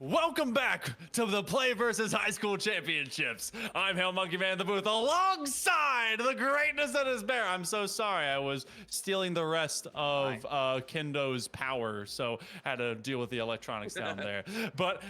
Welcome back to the PlayVS High School Championships. I'm Hail Monkey Man in the booth alongside the greatness that is Bear. I'm so sorry, I was stealing the rest of Kendo's power, so had to deal with the electronics down there. But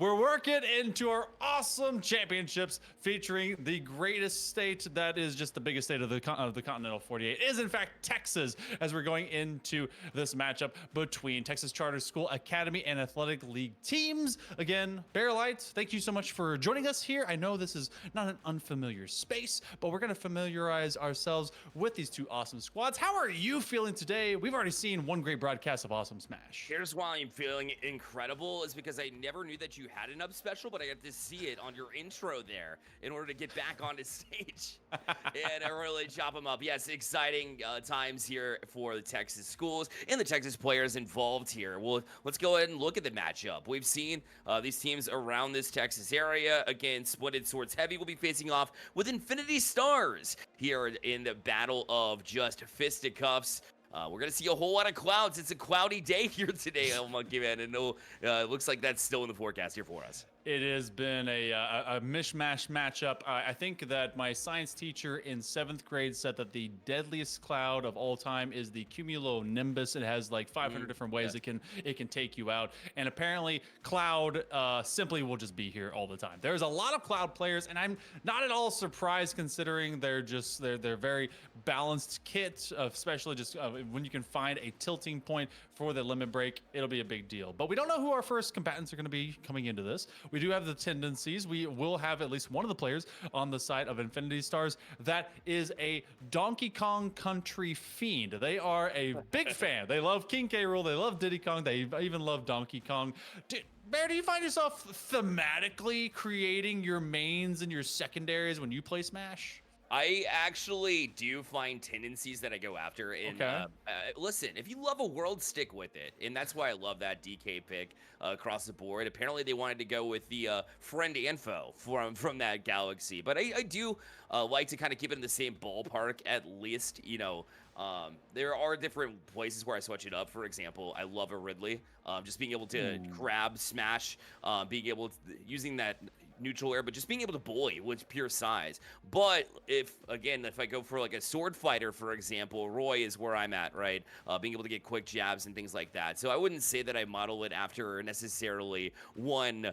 we're working into our awesome championships featuring the greatest state that is just the biggest state of the continental 48. It is in fact Texas, as we're going into this matchup between Texas Charter School Academy and Athletic League teams. Again, Bear Lights, thank you so much for joining us here. I know this is not an unfamiliar space, but we're going to familiarize ourselves with these two awesome squads. How are you feeling today? We've already seen one great broadcast of Awesome Smash. Here's why I'm feeling incredible is because I never knew that you had an up special, but I got to see it on your intro there in order to get back onto stage and really chop them up. Yes, exciting times here for the Texas schools and the Texas players involved here. Well, let's go ahead and look at the matchup. We've seen these teams around this Texas area. Again, Splendid Swords Heavy will be facing off with Infinity Stars here in the battle of just fisticuffs. We're going to see a whole lot of clouds. It's a cloudy day here today, Monkey Man, and it looks like that's still in the forecast here for us. It has been a mishmash matchup. I think that my science teacher in 7th grade said that the deadliest cloud of all time is the cumulonimbus. It has like 500 different ways it can take you out. And apparently cloud simply will just be here all the time. There's a lot of cloud players, and I'm not at all surprised considering they're very balanced kit, especially just when you can find a tilting point for the limit break, it'll be a big deal. But we don't know who our first combatants are going to be coming into this. We do have the tendencies. We will have at least one of the players on the side of Infinity Stars that is a Donkey Kong Country fiend. They are a big fan. They love King K. Rool. They love Diddy Kong. They even love Donkey Kong. Bear, do you find yourself thematically creating your mains and your secondaries when you play Smash? I actually do find tendencies that I go after. And listen, if you love a world, stick with it. And that's why I love that DK pick across the board. Apparently, they wanted to go with the friend info from that galaxy. But I do like to kind of keep it in the same ballpark, at least. You know, there are different places where I switch it up. For example, I love a Ridley. Just being able to grab, smash, being able to, using that neutral air, but just being able to bully with pure size. But if I go for like a sword fighter, for example, Roy is where I'm at, right? Being able to get quick jabs and things like that. So I wouldn't say that I model it after necessarily one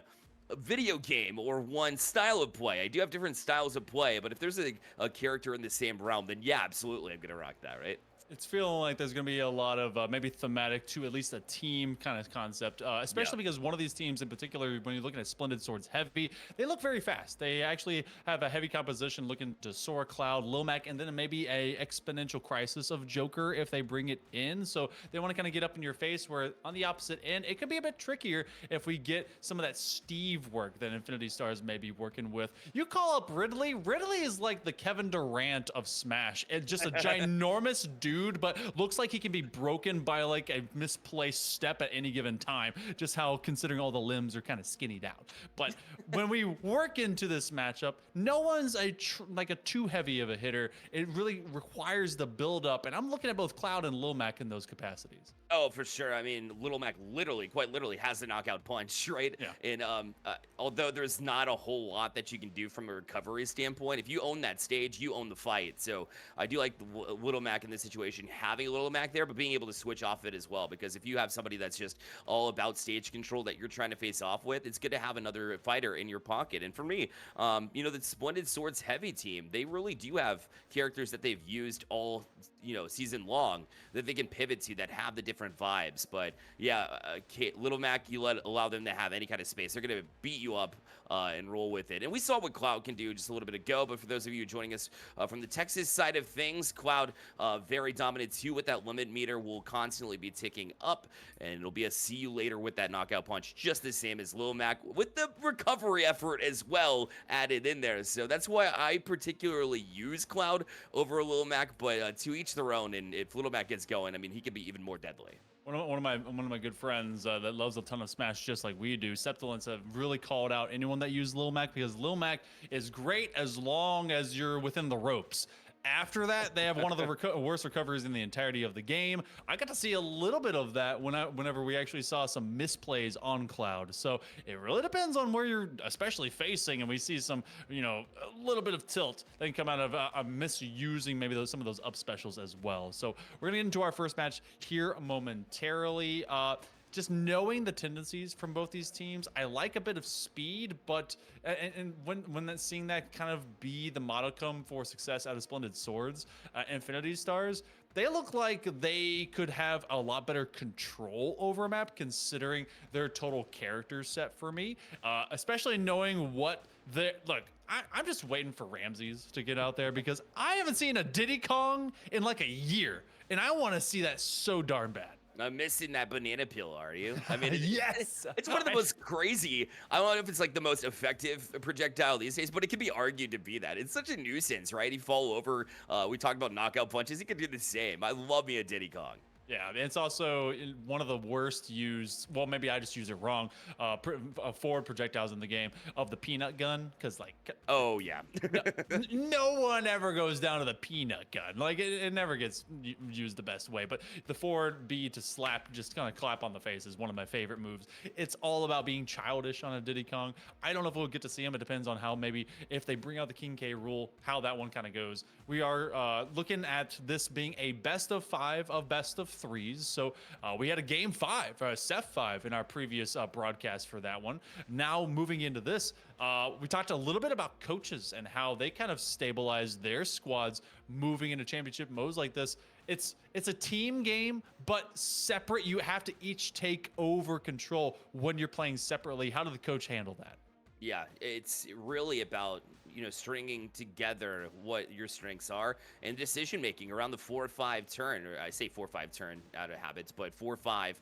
video game or one style of play. I do have different styles of play, but if there's a character in the same realm, then yeah, absolutely, I'm gonna rock that, right? It's feeling like there's going to be a lot of maybe thematic to at least a team kind of concept, especially because one of these teams in particular, when you're looking at Splendid Swords Heavy, they look very fast. They actually have a heavy composition looking to Sora, Cloud, Lil Mac, and then maybe a exponential crisis of Joker if they bring it in. So they want to kind of get up in your face, where on the opposite end, it could be a bit trickier if we get some of that Steve work that Infinity Stars may be working with. You call up Ridley. Ridley is like the Kevin Durant of Smash. It's just a ginormous dude, but looks like he can be broken by like a misplaced step at any given time, just how considering all the limbs are kind of skinnied out. But when we work into this matchup, no one's like a too heavy of a hitter. It really requires the build up, and I'm looking at both Cloud and Lil Mac in those capacities. Oh, for sure. I mean, Little Mac quite literally has the knockout punch, right? Yeah. And although there's not a whole lot that you can do from a recovery standpoint, if you own that stage, you own the fight. So I do like Little Mac in this situation, having a Little Mac there, but being able to switch off it as well. Because if you have somebody that's just all about stage control that you're trying to face off with, it's good to have another fighter in your pocket. And for me, you know, the Splendid Swords Heavy team, they really do have characters that they've used all, you know, season long that they can pivot to that have the different vibes. But yeah, Little Mac, you allow them to have any kind of space, they're going to beat you up and roll with it. And we saw what Cloud can do just a little bit ago, but for those of you joining us from the Texas side of things, Cloud very dominant too with that limit meter, will constantly be ticking up, and it'll be a see you later with that knockout punch, just the same as Lil Mac, with the recovery effort as well added in there. So that's why I particularly use Cloud over Lil Mac, but to each their own. And if Little Mac gets going, I mean, he can be even more deadly. One of my good friends that loves a ton of Smash just like we do, Septilence, have really called out anyone that uses Lil Mac, because Lil Mac is great as long as you're within the ropes. After that, they have one of the worst recoveries in the entirety of the game. I got to see a little bit of that whenever we actually saw some misplays on Cloud. So it really depends on where you're especially facing, and we see some, a little bit of tilt that can come out of misusing maybe some of those up specials as well. So we're gonna get into our first match here momentarily. Just knowing the tendencies from both these teams, I like a bit of speed, but and seeing that kind of be the modicum for success out of Splendid Swords, Infinity Stars, they look like they could have a lot better control over a map considering their total character set for me, especially knowing what the look. I'm just waiting for Ramses to get out there because I haven't seen a Diddy Kong in like a year, and I want to see that so darn bad. I'm missing that banana peel, are you? I mean, yes, it's one of the most crazy. I don't know if it's like the most effective projectile these days, but it can be argued to be that. It's such a nuisance, right? He fall over. We talked about knockout punches. He could do the same. I love me a Diddy Kong. Yeah, it's also one of the worst used, well, maybe I just use it wrong, forward projectiles in the game of the peanut gun, because, like... Oh, yeah. no one ever goes down to the peanut gun. Like, it never gets used the best way, but the forward B to slap, just kind of clap on the face is one of my favorite moves. It's all about being childish on a Diddy Kong. I don't know if we'll get to see him. It depends on how maybe, if they bring out the King K rule, how that one kind of goes. We are looking at this being a best of 5 of best of 3s. So we had a game 5, Seth 5 in our previous broadcast for that one. Now moving into this, we talked a little bit about coaches and how they kind of stabilize their squads moving into championship modes like this. It's a team game, but separate. You have to each take over control when you're playing separately. How did the coach handle that? Yeah, it's really about, stringing together what your strengths are and decision making around the 4-5 turn, or I say 4-5 turn out of habits, but 4-5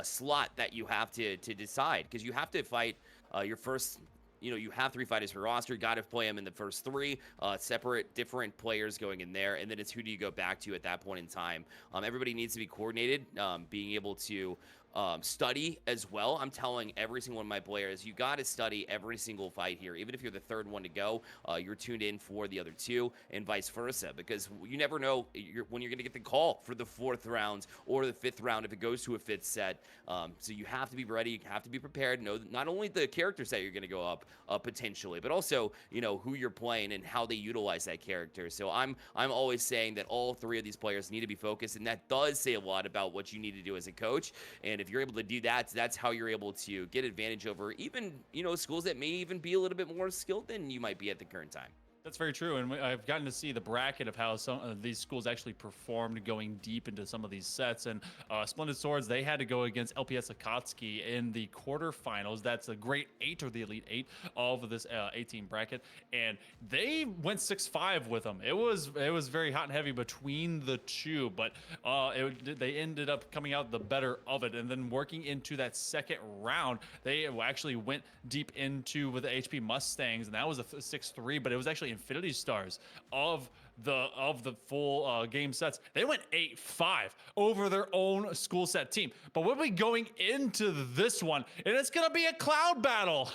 slot that you have to decide, because you have to fight your first. You have 3 fighters per roster. You got to play them in the first 3, separate, different players going in there, and then it's who do you go back to at that point in time. Everybody needs to be coordinated, being able to study as well. I'm telling every single one of my players, you got to study every single fight here. Even if you're the third one to go, you're tuned in for the other 2, and vice versa, because you never know when you're going to get the call for the 4th round or the 5th round if it goes to a 5th set. So you have to be ready. You have to be prepared. Know not only the character set you're going to go up potentially, but also who you're playing and how they utilize that character. So I'm always saying that all 3 of these players need to be focused, and that does say a lot about what you need to do as a coach. And if you're able to do that, that's how you're able to get advantage over even, schools that may even be a little bit more skilled than you might be at the current time. That's very true, and I've gotten to see the bracket of how some of these schools actually performed going deep into some of these sets. And Splendid Swords, they had to go against LPS Akatsuki in the quarterfinals. That's the Great 8 or the Elite 8 of this 18 bracket, and they went 6-5 with them. It was very hot and heavy between the two, but they ended up coming out the better of it. And then working into that second round, they actually went deep into with the HP Mustangs, and that was a 6-3, but it was actually Infinity Stars of the full game sets. They went 8-5 over their own school set team. But we'll be going into this one, and it's gonna be a cloud battle.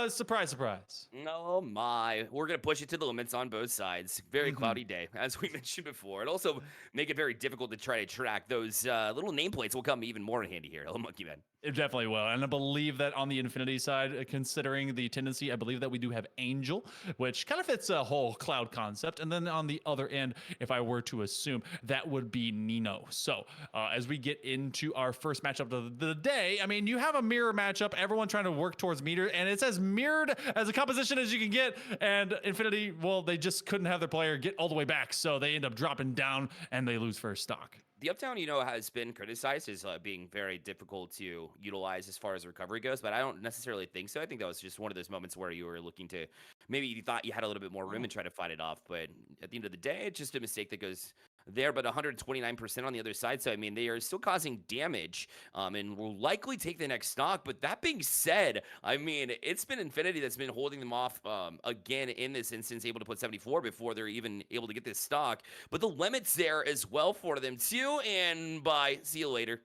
Surprise, surprise. Oh my, we're gonna push it to the limits on both sides. Very cloudy day, as we mentioned before, and also make it very difficult to try to track those little nameplates. Will come even more in handy here. Little monkey man. It definitely will. And I believe that on the Infinity side, considering the tendency, I believe that we do have Angel, which kind of fits a whole cloud concept. And then on the other end, if I were to assume, that would be Nino. So as we get into our first matchup of the day, I mean, you have a mirror matchup, everyone trying to work towards meter, and it's as mirrored as a composition as you can get. And Infinity, well, they just couldn't have their player get all the way back. So they end up dropping down and they lose first stock. The Uptown, has been criticized as being very difficult to utilize as far as recovery goes, but I don't necessarily think so. I think that was just one of those moments where you were looking to, maybe you thought you had a little bit more room and try to fight it off, but at the end of the day, it's just a mistake that goes there, but 129% on the other side. So, I mean, they are still causing damage and will likely take the next stock. But that being said, I mean, it's been Infinity that's been holding them off again in this instance, able to put 74 before they're even able to get this stock. But the limit's there as well for them too. And bye. See you later.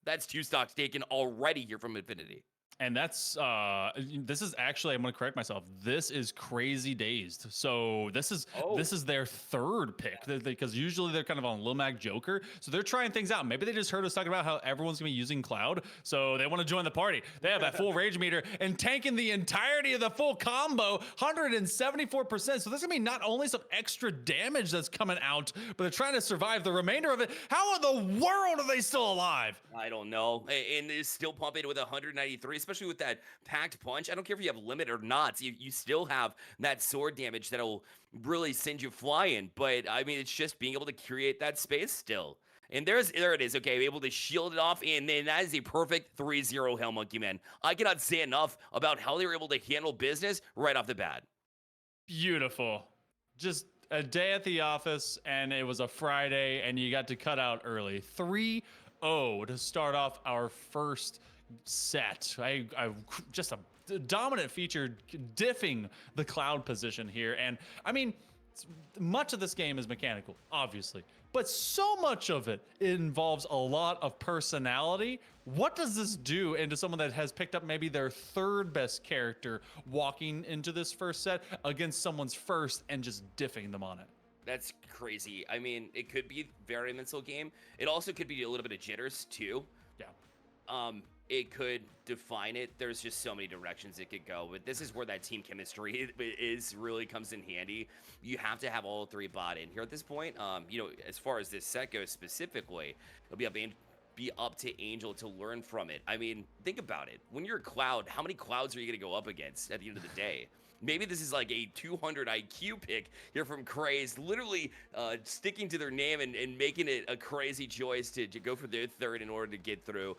That's 2 stocks taken already here from Infinity. And that's this is actually, I'm gonna correct myself. This is Crazy Dazed. So Oh, this is their third pick because usually they're kind of on Lil Mac Joker. So they're trying things out. Maybe they just heard us talking about how everyone's gonna be using Cloud, so they want to join the party. They have that full rage meter and tanking the entirety of the full combo, 174%. So there's gonna be not only some extra damage that's coming out, but they're trying to survive the remainder of it. How in the world are they still alive? I don't know. And is still pumping with 193, especially with that packed punch. I don't care if you have limit or not. You still have that sword damage that'll really send you flying. But I mean, it's just being able to create that space still. And there it is. Okay, able to shield it off, and then that is a perfect 3-0 Hell Monkey Man. I cannot say enough about how they were able to handle business right off the bat. Beautiful. Just a day at the office, and it was a Friday, and you got to cut out early. 3-0 to start off our first set. I just a dominant feature, diffing the Cloud position here. And I mean, much of this game is mechanical, obviously, but so much of it involves a lot of personality. What does this do into someone that has picked up maybe their third best character walking into this first set against someone's first and just diffing them on it? That's crazy. I mean, it could be very mental game. It also could be a little bit of jitters too. Yeah. It could define it. There's just so many directions it could go, but this is where that team chemistry is really comes in handy. You have to have all three bought in here at this point. You know, as far as this set goes specifically, it'll be up to Angel to learn from it. I mean, think about it. When you're a Cloud, how many Clouds are you going to go up against at the end of the day? Maybe this is like a 200 IQ pick here from Craze, literally sticking to their name and making it a crazy choice to go for their third in order to get through.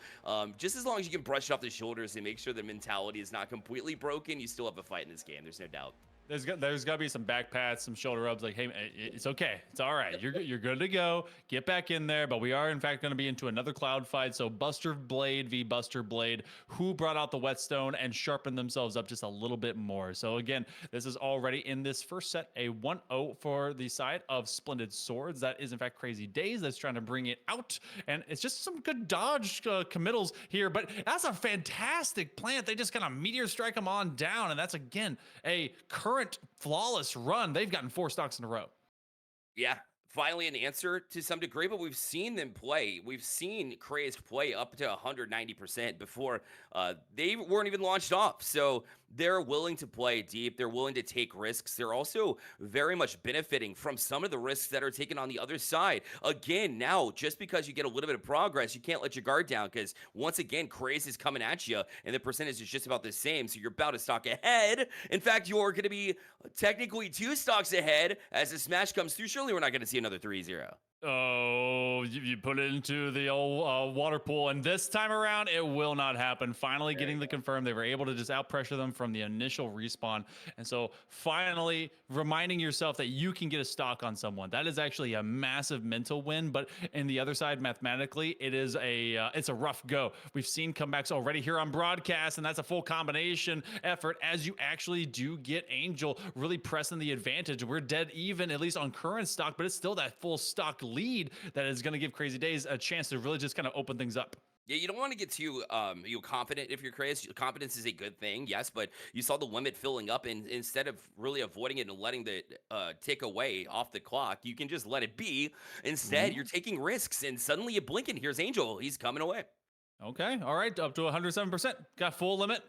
Just as long as you can brush it off the shoulders and make sure the mentality is not completely broken, you still have a fight in this game. There's no doubt. There's got to be some back pats, some shoulder rubs. Like, hey, it's okay, it's all right. You're good to go. Get back in there. But we are in fact going to be into another Cloud fight. So Buster Blade v Buster Blade, who brought out the whetstone and sharpened themselves up just a little bit more. So again, this is already in this first set a 1-0 for the side of Splendid Swords. That is in fact Crazy Days that's trying to bring it out, and it's just some good dodge committals here. But that's a fantastic plant. They just kind of meteor strike them on down, and that's again a current flawless run. They've gotten 4 stocks in a row. Yeah, finally an answer to some degree, but we've seen them play. We've seen Craze play up to 190% before they weren't even launched off. So they're willing to play deep. They're willing to take risks. They're also very much benefiting from some of the risks that are taken on the other side. Again, now, just because you get a little bit of progress, you can't let your guard down because once again, Craze is coming at you and the percentage is just about the same. So you're about a stock ahead. In fact, you're going to be technically 2 stocks ahead as the smash comes through. Surely we're not going to see another 3-0. Oh, you put it into the old water pool, and this time around, it will not happen. Finally getting the confirm. They were able to just outpressure them from the initial respawn. And so finally reminding yourself that you can get a stock on someone. That is actually a massive mental win, but in the other side, mathematically, it is it's a rough go. We've seen comebacks already here on broadcast, and that's a full combination effort as you actually do get Angel really pressing the advantage. We're dead even, at least on current stock, but it's still that full stock lead that is going to give Crazy Days a chance to really just kind of open things up. Yeah, you don't want to get too confident if you're Craze. Confidence is a good thing, yes, but you saw the limit filling up, and instead of really avoiding it and letting the tick away off the clock, you can just let it be. Instead, you're taking risks, and suddenly you blink, and here's Angel. He's coming away. Okay, all right, up to 107%. Got full limit.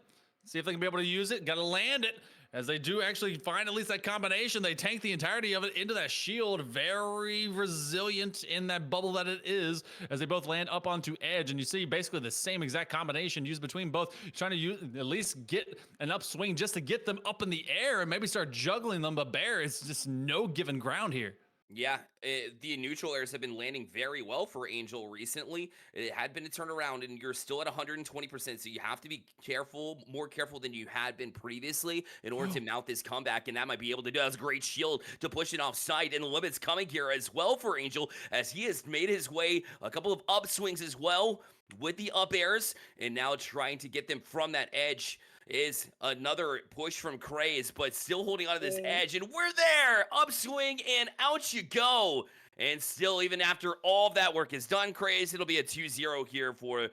See if they can be able to use it. Got to land it. As they do actually find at least that combination, they tank the entirety of it into that shield. Very resilient in that bubble that it is, as they both land up onto edge. And you see basically the same exact combination used between both, trying to at least get an upswing just to get them up in the air and maybe start juggling them. But Bear, it's just no given ground here. Yeah, the neutral airs have been landing very well for Angel recently. It had been a turnaround, and you're still at 120%, so you have to be careful, more careful than you had been previously in order to mount this comeback, and that might be able to do. That's a great shield to push it off sight, and the limit's coming here as well for Angel, as he has made his way a couple of upswings as well with the up airs, and now trying to get them from that edge is another push from Craze, but still holding onto this edge, and we're there! Upswing, and out you go! And still, even after all of that work is done, Craze, it'll be a 2-0 here for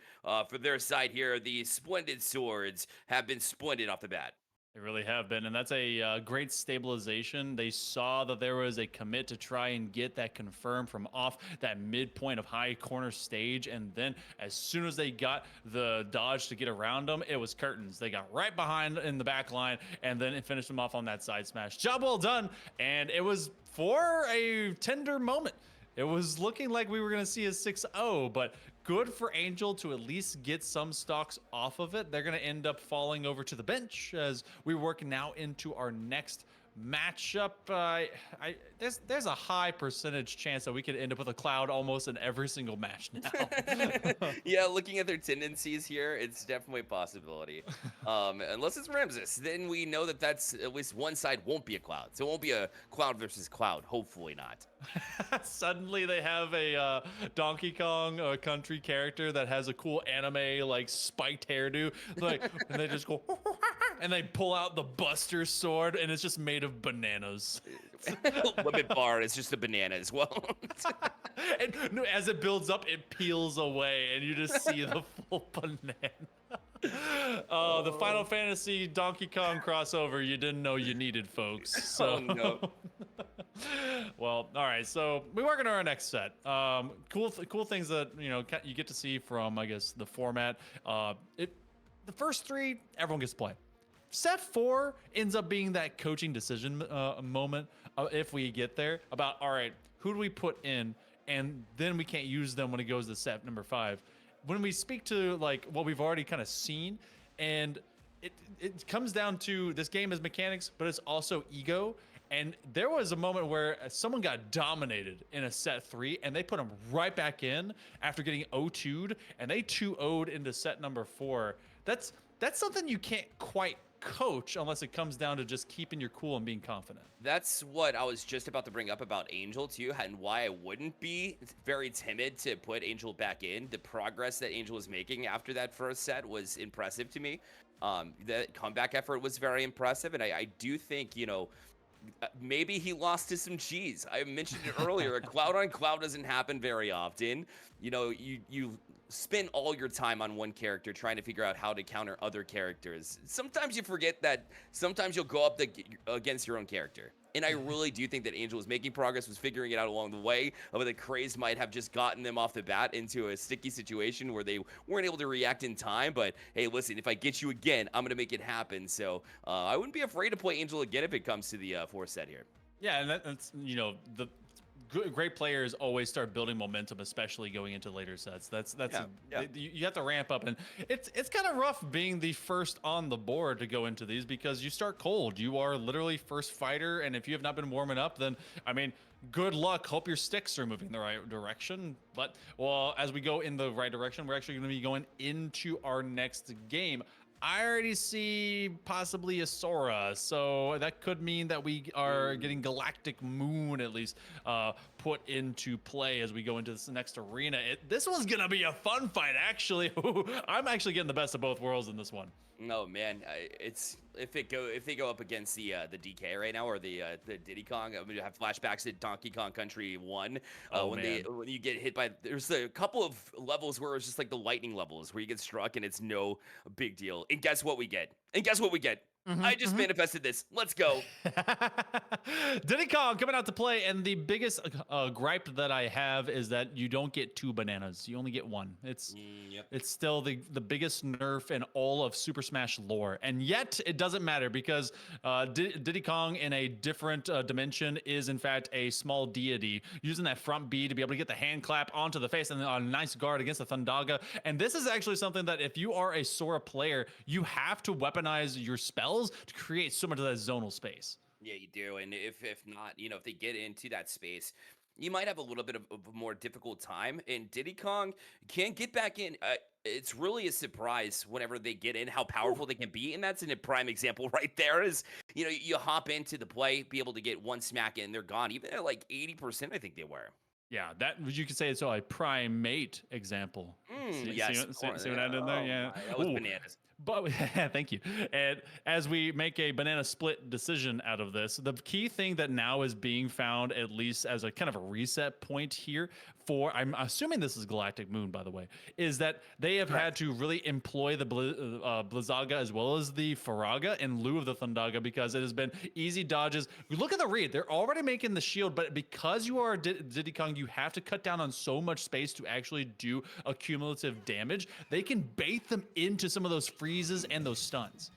their side here. The Splendid Swords have been splendid off the bat. They really have been, and that's a great stabilization. They saw that there was a commit to try and get that confirmed from off that midpoint of high corner stage, and then as soon as they got the dodge to get around them, it was curtains. They got right behind in the back line, and then it finished them off on that side smash. Job well done, and it was for a tender moment. It was looking like we were going to see a 6-0, but good for Angel to at least get some stocks off of it. They're going to end up falling over to the bench as we work now into our next matchup. There's a high percentage chance that we could end up with a Cloud almost in every single match now. Yeah, looking at their tendencies here, it's definitely a possibility. Unless it's Ramses, then we know that that's at least one side won't be a Cloud. So it won't be a Cloud versus Cloud. Hopefully not. Suddenly they have a Donkey Kong country character that has a cool anime like spiked hairdo, like, and they just go and they pull out the Buster sword, and it's just made of bananas. Limit bar is just a banana as well. And no, as it builds up, it peels away, and you just see the full banana. The Final Fantasy Donkey Kong crossover you didn't know you needed, folks. So. Oh, no. Well, all right. So we work on our next set. Cool things that you get to see from, I guess, the format. The first three, everyone gets to play. Set 4 ends up being that coaching decision moment if we get there about, all right, who do we put in, and then we can't use them when it goes to set number 5. When we speak to like what we've already kind of seen, and it comes down to this game is mechanics, but it's also ego. And there was a moment where someone got dominated in a set 3, and they put them right back in after getting 0-2'd, and they 2-0'd into set number 4. That's something you can't quite coach unless it comes down to just keeping your cool and being confident. That's what I was just about to bring up about Angel too, and why I wouldn't be very timid to put Angel back in. The progress that Angel was making after that first set was impressive to me. The comeback effort was very impressive, and I do think, maybe he lost to some cheese. I mentioned it earlier. Cloud on Cloud doesn't happen very often. You spend all your time on one character trying to figure out how to counter other characters. Sometimes you forget that sometimes you'll go up against your own character. And I really do think that Angel was making progress, was figuring it out along the way, but the Craze might have just gotten them off the bat into a sticky situation where they weren't able to react in time. But hey, listen, if I get you again, I'm going to make it happen. So I wouldn't be afraid to play Angel again if it comes to the 4th set here. Yeah, and that's, the great players always start building momentum, especially going into later sets. You have to ramp up, and it's kind of rough being the first on the board to go into these because you start cold. You are literally first fighter, and if you have not been warming up, then good luck. Hope your sticks are moving the right direction. But as we go in the right direction, we're actually going to be going into our next game. I already see possibly a Sora, so that could mean that we are getting Galactic Moon at least put into play as we go into this next arena. This one's gonna be a fun fight, actually. I'm actually getting the best of both worlds in this one. No, man, it's if they go up against the DK right now, or the Diddy Kong, I'm gonna have flashbacks to Donkey Kong Country 1 when you get hit by. There's a couple of levels where it's just like the lightning levels where you get struck and it's no big deal. And guess what we get? I just manifested this. Let's go. Diddy Kong coming out to play, and the biggest gripe that I have is that you don't get 2 bananas. You only get 1. It's still the biggest nerf in all of Super Smash lore, and yet it doesn't matter because Diddy Kong in a different dimension is in fact a small deity using that front B to be able to get the hand clap onto the face and then a nice guard against the Thundaga. And this is actually something that if you are a Sora player, you have to weaponize your spells to create so much of that zonal space. Yeah, you do. And if not, if they get into that space, you might have a little bit of a more difficult time. And Diddy Kong can't get back in. It's really a surprise whenever they get in how powerful they can be. And that's a prime example right there is, you hop into the play, be able to get one smack in, they're gone. Even at like 80%, I think they were. Yeah, that you could say it's a primate example. Yes, see what I did there? Yeah, that was bananas. But thank you. And as we make a banana split decision out of this, the key thing that now is being found, at least as a kind of a reset point here for, I'm assuming this is Galactic Moon, by the way, is that they have had Correct. to really employ the Blizzaga as well as the Faraga in lieu of the Thundaga because it has been easy dodges. Look at the read. They're already making the shield, but because you are Diddy Kong, you have to cut down on so much space to actually do a cumulative damage. They can bait them into some of those freezes and those stuns.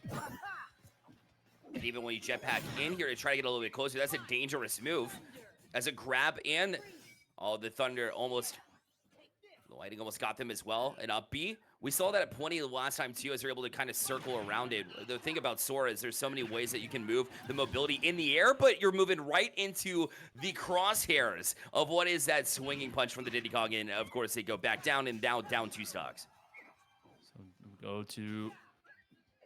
And even when you jetpack in here to try to get a little bit closer, that's a dangerous move. As a grab and the Thunder almost, the Lightning almost got them as well. And up B, we saw that at 20 the last time too, as they're able to kind of circle around it. The thing about Sora is there's so many ways that you can move the mobility in the air, but you're moving right into the crosshairs of what is that swinging punch from the Diddy Kong. And of course, they go back down and down 2 stocks. So we go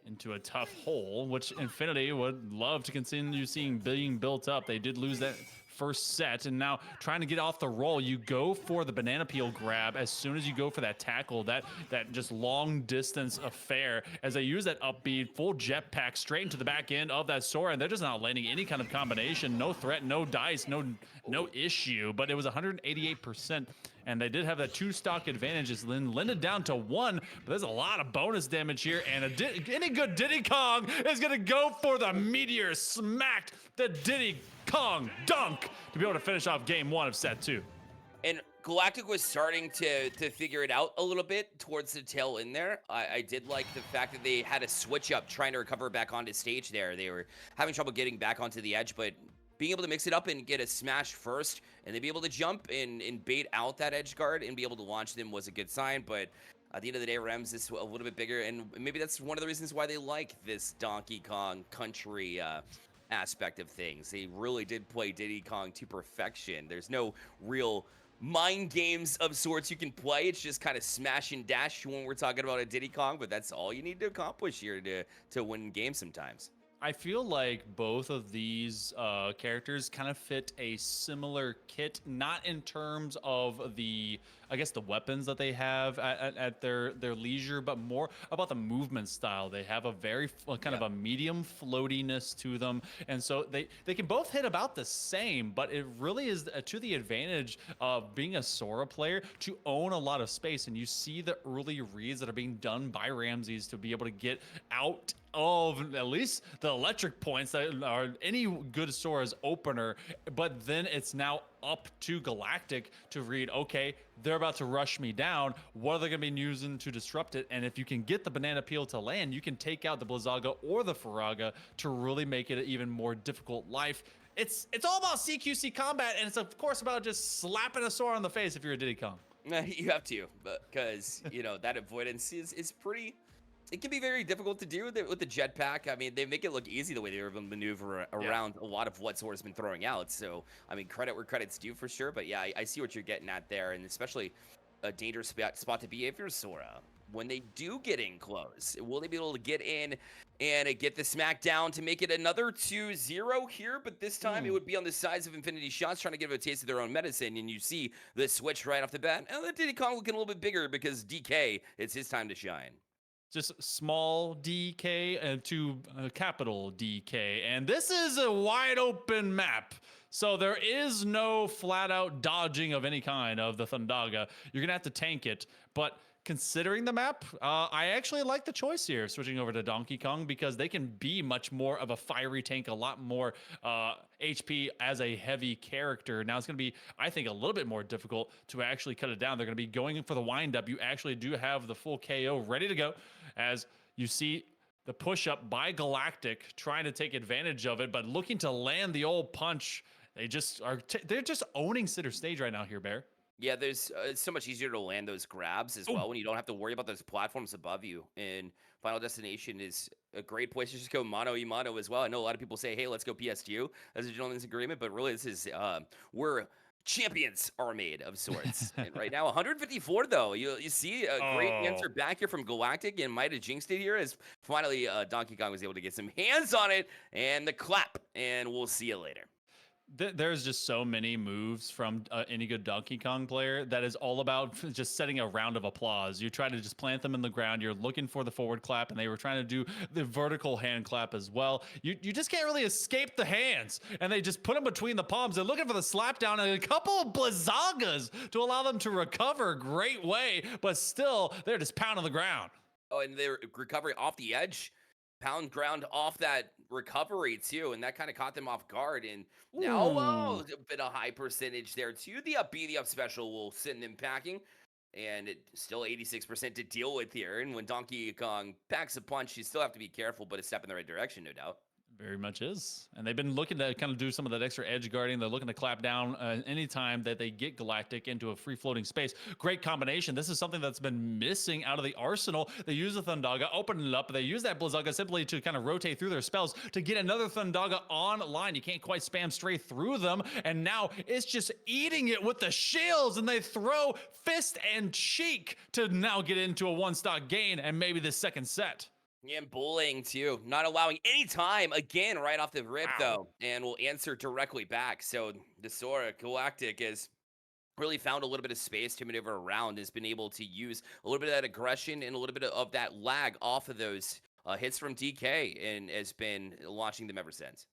into a tough hole, which Infinity would love to continue seeing being built up. They did lose that first set, and now trying to get off the roll, you go for the banana peel grab as soon as you go for that tackle, that just long distance affair, as they use that upbeat full jetpack straight into the back end of that Sora, and they're just not landing any kind of combination, no threat, no dice, no issue, but it was 188%. And they did have that 2 stock advantage. It's lended down to 1, but there's a lot of bonus damage here. And any good Diddy Kong is going to go for the meteor, smacked the Diddy Kong dunk to be able to finish off game 1 of set 2. And Galactic was starting to figure it out a little bit towards the tail end there. I did like the fact that they had a switch up trying to recover back onto stage there. They were having trouble getting back onto the edge, but being able to mix it up and get a smash first, and then be able to jump and bait out that edge guard and be able to launch them was a good sign. But at the end of the day, Rems is a little bit bigger, and maybe that's one of the reasons why they like this Donkey Kong Country aspect of things. They really did play Diddy Kong to perfection. There's no real mind games of sorts you can play. It's just kind of smash and dash when we're talking about a Diddy Kong, but that's all you need to accomplish here to win games sometimes. I feel like both of these characters kind of fit a similar kit, not in terms of the, I guess, the weapons that they have at their leisure, but more about the movement style. They have a very kind of a medium floatiness to them, and so they can both hit about the same, but it really is to the advantage of being a Sora player to own a lot of space, and you see the early reads that are being done by Ramses to be able to get out of at least the electric points that are any good Sora's opener, but then it's now up to Galactic to read, okay, they're about to rush me down. What are they going to be using to disrupt it? And if you can get the banana peel to land, you can take out the Blizzaga or the Faraga to really make it an even more difficult life. It's all about CQC combat, and it's of course about just slapping a Sora in the face if you're a Diddy Kong. You have to, because that avoidance is pretty. It can be very difficult to do with the jetpack. I mean, they make it look easy the way they were able to maneuver around a lot of what Sora's been throwing out. So, I mean, credit where credit's due for sure. But yeah, I see what you're getting at there, and especially a dangerous spot to be if you're Sora. When they do get in close, will they be able to get in and get the smackdown to make it another 2-0 here? But this time it would be on the sides of Infinity Shots trying to give it a taste of their own medicine. And you see the switch right off the bat. And the Diddy Kong looking a little bit bigger because DK, it's his time to shine. Just small DK and to capital DK. And this is a wide open map. So there is no flat out dodging of any kind of the Thundaga. You're going to have to tank it. But considering the map, I actually like the choice here, switching over to Donkey Kong, because they can be much more of a fiery tank, a lot more HP as a heavy character. Now it's going to be, I think, a little bit more difficult to actually cut it down. They're going to be going for the windup. You actually do have the full KO ready to go, as you see the push up by Galactic trying to take advantage of it, but looking to land the old punch. They just are, they're just owning center stage right now here, Bear. Yeah, there's it's so much easier to land those grabs as well when you don't have to worry about those platforms above you. And Final Destination is a great place to just go mano-y-mano as well. I know a lot of people say, hey, let's go PS2 as a gentleman's agreement, but really this is where champions are made of sorts. And right now, 154 though. You see a great answer back here from Galactic, and might have jinxed it here as finally Donkey Kong was able to get some hands on it and the clap, and we'll see you later. There's just so many moves from any good Donkey Kong player that is all about just setting a round of applause. You try to just plant them in the ground. You're looking for the forward clap, and they were trying to do the vertical hand clap as well. You just can't really escape the hands, and they just put them between the palms. They're looking for the slap down and a couple of blizzagas to allow them to recover. Great way, but still, they're just pounding the ground. Oh, and they're recovering off the edge, pound ground off that recovery too, and that kind of caught them off guard. And now, Ooh. a bit of high percentage there too. The up B, the up special will send them packing, and it's still 86% to deal with here. And when Donkey Kong packs a punch, you still have to be careful, but a step in the right direction, no doubt. Very much is. And they've been looking to kind of do some of that extra edge guarding. They're looking to clap down anytime that they get Galactic into a free floating space. Great combination. This is something that's been missing out of the arsenal. They use the Thundaga, open it up. They use that Blizzaga simply to kind of rotate through their spells to get another Thundaga online. You can't quite spam straight through them. And now it's just eating it with the shields. And they throw Fist and Cheek to now get into a one-stock gain and maybe the second set. Yeah, and bullying too, not allowing any time again right off the rip though, and will answer directly back. So the Sora Galactic has really found a little bit of space to maneuver around, has been able to use a little bit of that aggression and a little bit of that lag off of those hits from DK, and has been launching them ever since.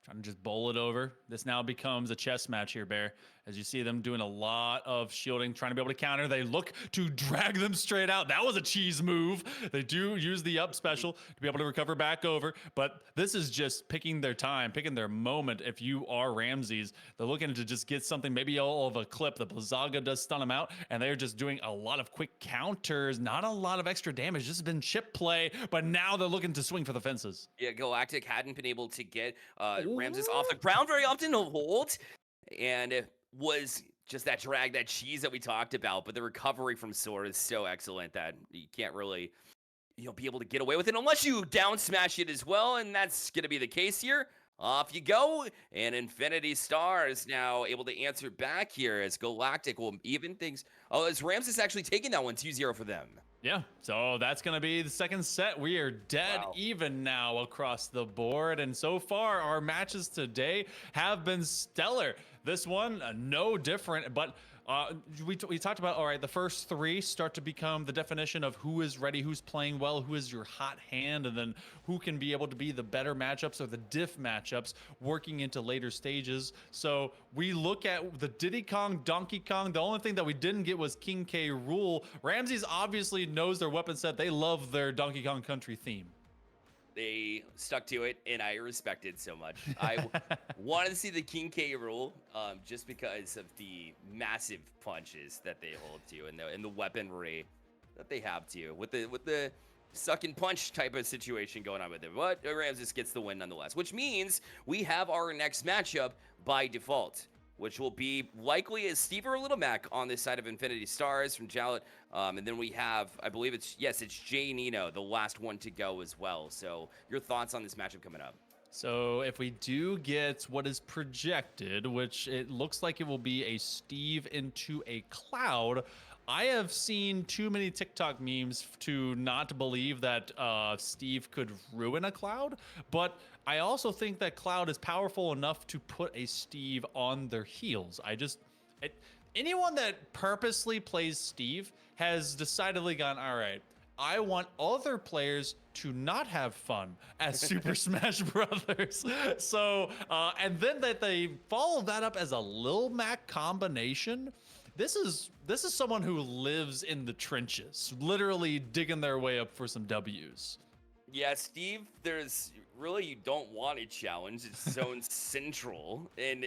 Trying to just bowl it over. This now becomes a chess match here, Bear. As you see them doing a lot of shielding, trying to be able to counter. They look to drag them straight out. That was a cheese move. They do use the up special to be able to recover back over. But this is just picking their time, picking their moment. If you are Ramses, they're looking to just get something, maybe all of a clip. The Blizzaga does stun them out, and they're just doing a lot of quick counters. Not a lot of extra damage. This has been chip play, but now they're looking to swing for the fences. Yeah, Galactic hadn't been able to get Ramses off the ground very often to hold, and it was just that drag, that cheese that we talked about. But the recovery from Sora is so excellent that you can't really, be able to get away with it unless you down smash it as well, and that's going to be the case here. Off you go, and Infinity Stars now able to answer back here as Galactic will even things. Oh, as Ramses actually taking that one 2-0 for them. Yeah, so that's going to be the second set. We are dead even now across the board. And so far, our matches today have been stellar. This one, no different, but we talked about, all right, the first three start to become the definition of who is ready, who's playing well, who is your hot hand, and then who can be able to be the better matchups or the diff matchups working into later stages. So we look at the Diddy Kong, Donkey Kong. The only thing that we didn't get was King K. Rool. Ramses obviously knows their weapon set. They love their Donkey Kong Country theme. They stuck to it, and I respect it so much. I wanted to see the King K. Rool, just because of the massive punches that they hold to, and the weaponry that they have to, with the suck and punch type of situation going on with it. But Ramses gets the win nonetheless, which means we have our next matchup by default, which will be likely a Steve or Little Mac on this side of Infinity Stars from Jallet. And then we have, I believe it's Jay Nino, the last one to go as well. So your thoughts on this matchup coming up? So if we do get what is projected, which it looks like it will be a Steve into a Cloud, I have seen too many TikTok memes to not believe that Steve could ruin a Cloud, but I also think that Cloud is powerful enough to put a Steve on their heels. Anyone that purposely plays Steve has decidedly gone, all right, I want other players to not have fun as Super Smash Brothers. So, and then that they follow that up as a Lil Mac combination. This is someone who lives in the trenches, literally digging their way up for some W's. Yeah, Steve, there's really, you don't want a challenge. It's zone central, and